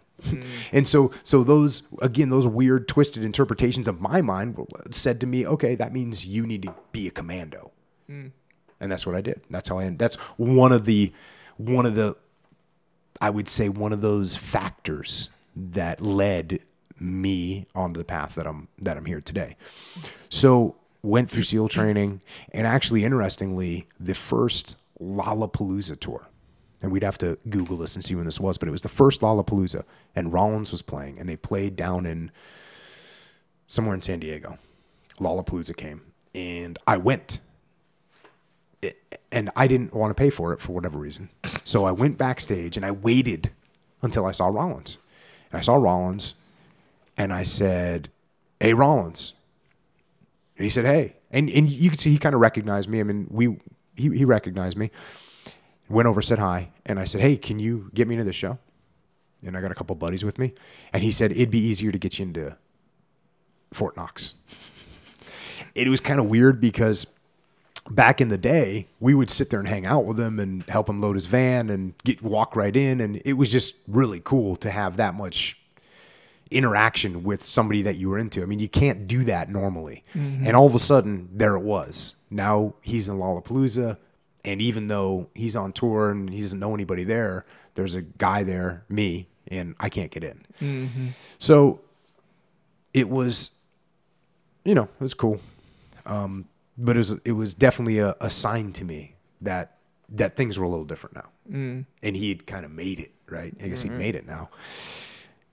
And so those weird twisted interpretations of my mind said to me, okay, that means you need to be a commando. And that's what I did. That's how that's one of the, I would say one of those factors that led me onto the path that I'm here today. So went through SEAL training, and actually, interestingly, the first Lollapalooza tour, and we'd have to Google this and see when this was, but it was the first Lollapalooza, and Rollins was playing, and they played down in somewhere in San Diego. Lollapalooza came, and I went, and I didn't want to pay for it for whatever reason. So I went backstage, and I waited until I saw Rollins. And I saw Rollins, and I said, hey, Rollins. And he said, hey. And you could see he kind of recognized me. I mean, he recognized me. Went over, said hi. And I said, hey, can you get me into the show? And I got a couple buddies with me. And he said, it'd be easier to get you into Fort Knox. It was kind of weird because back in the day, we would sit there and hang out with him and help him load his van and walk right in. And it was just really cool to have that much interaction with somebody that you were into. I mean, you can't do that normally. Mm-hmm. And all of a sudden, there it was. Now he's in Lollapalooza, and even though he's on tour and he doesn't know anybody there, there's a guy there, me, and I can't get in. Mm-hmm. So it was, it was cool. But it was definitely a sign to me that things were a little different now. Mm. And he had kind of made it, right? I guess he'd made it now.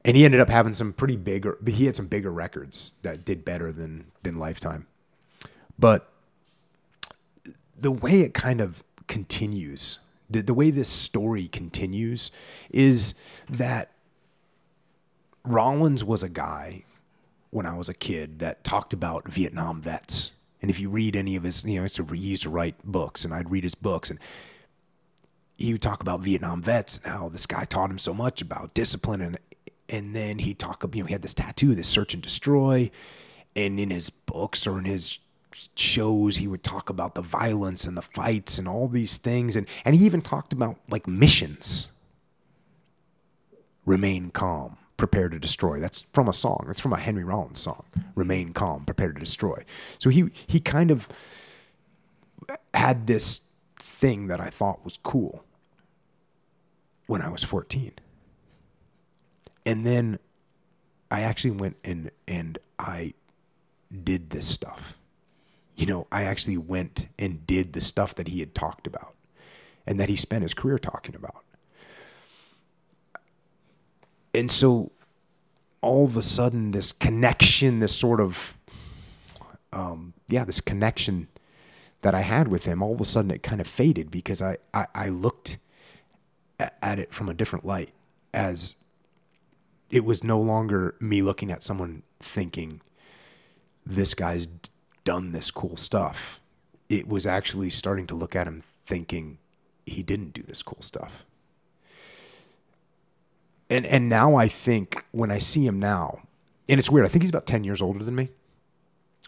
And he ended up having he had some bigger records that did better than Lifetime. But the way it kind of continues, the way this story continues is that Rollins was a guy when I was a kid that talked about Vietnam vets. And if you read any of his, he used to write books, and I'd read his books, and he would talk about Vietnam vets and how this guy taught him so much about discipline. And then he'd talk about, he had this tattoo, this search and destroy. And in his books or in his shows, he would talk about the violence and the fights and all these things. And he even talked about like missions. Remain calm, prepare to destroy. That's from a song. That's from a Henry Rollins song. Remain calm, prepare to destroy. So he kind of had this thing that I thought was cool when I was 14. And then I actually went and I did this stuff. I actually went and did the stuff that he had talked about and that he spent his career talking about. And so all of a sudden, this connection, this sort of, this connection that I had with him, all of a sudden it kind of faded because I looked at it from a different light, as it was no longer me looking at someone thinking, this guy's done this cool stuff. It was actually starting to look at him thinking he didn't do this cool stuff. And now I think when I see him now, and it's weird, I think he's about 10 years older than me,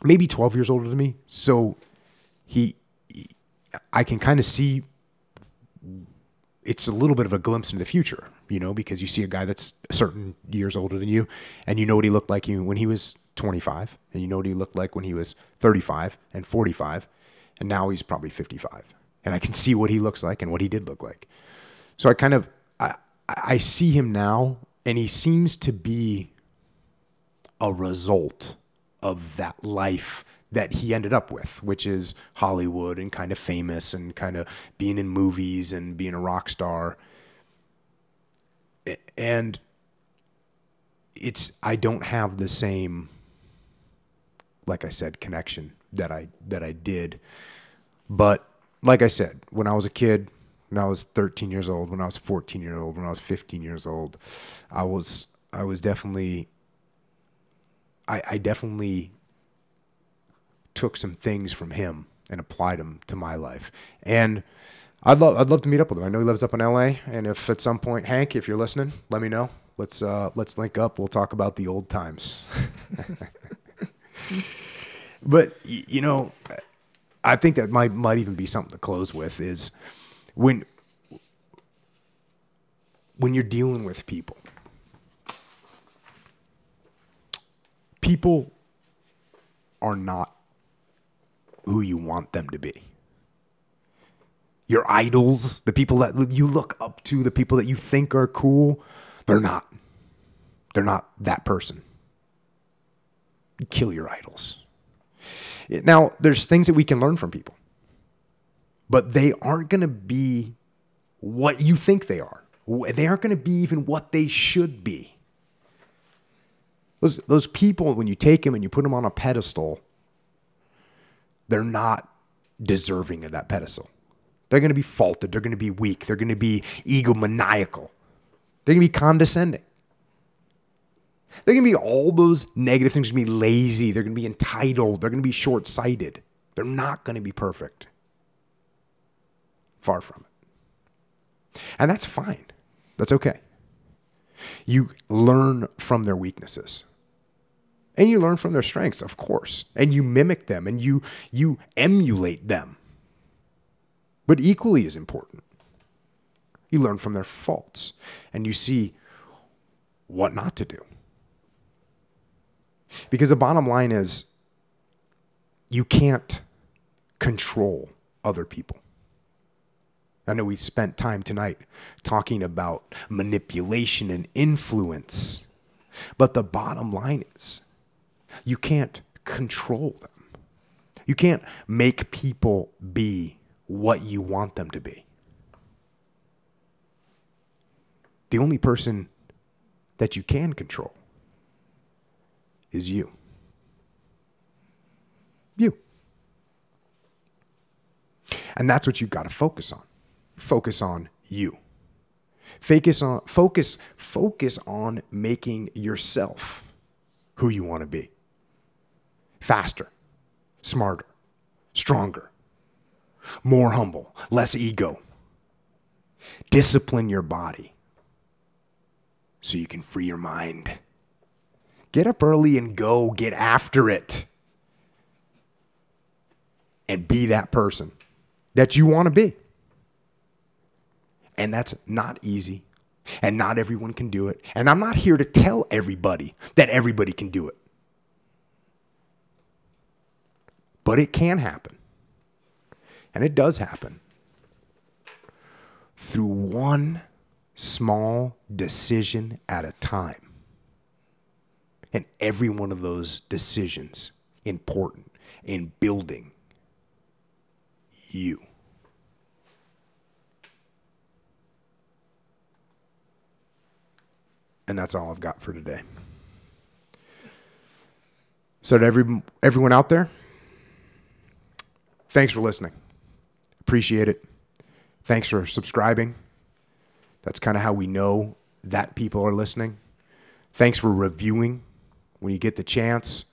maybe 12 years older than me. So I can kind of see it's a little bit of a glimpse into the future, you know, because you see a guy that's certain years older than you, and you know what he looked like when he was 25, and you know what he looked like when he was 35 and 45, and now he's probably 55. And I can see what he looks like and what he did look like. So I see him now, and he seems to be a result of that life that he ended up with, which is Hollywood and kind of famous and kind of being in movies and being a rock star. And I don't have the same, like I said, connection that I did. But like I said, when I was a kid, when I was 13 years old, when I was 14 years old, when I was 15 years old, I definitely took some things from him and applied them to my life. And I'd love to meet up with him. I know he lives up in LA, and if at some point, Hank, if you're listening, let me know. Let's link up. We'll talk about the old times. But you know, I think that might even be something to close with is when you're dealing with people are not who you want them to be. Your idols, the people that you look up to, the people that you think are cool, they're not. They're not that person. Kill your idols. Now, there's things that we can learn from people, but they aren't going to be what you think they are. They aren't going to be even what they should be. Those people, when you take them and you put them on a pedestal, they're not deserving of that pedestal. They're going to be faulted. They're going to be weak. They're going to be egomaniacal. They're going to be condescending. They're going to be all those negative things. They're going to be lazy. They're going to be entitled. They're going to be short-sighted. They're not going to be perfect. Far from it. And that's fine. That's okay. You learn from their weaknesses. And you learn from their strengths, of course. And you mimic them and you emulate them. But equally as important, you learn from their faults and you see what not to do. Because the bottom line is you can't control other people. I know we spent time tonight talking about manipulation and influence, but the bottom line is you can't control them. You can't make people be what you want them to be. The only person that you can control is you. You. And that's what you've got to focus on. Focus on you. Focus on making yourself who you want to be. Faster, smarter, stronger, more humble, less ego. Discipline your body so you can free your mind. Get up early and go get after it. And be that person that you want to be. And that's not easy. And not everyone can do it. And I'm not here to tell everybody that everybody can do it. But it can happen. And it does happen. Through one small decision at a time. And every one of those decisions important in building you. And that's all I've got for today. So to everyone out there, thanks for listening. Appreciate it. Thanks for subscribing. That's kind of how we know that people are listening. Thanks for reviewing. When you get the chance,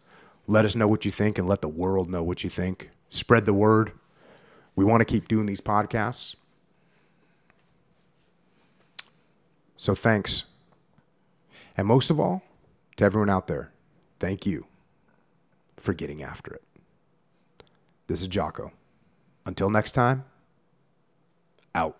let us know what you think and let the world know what you think. Spread the word. We want to keep doing these podcasts. So thanks. And most of all, to everyone out there, thank you for getting after it. This is Jocko. Until next time, out.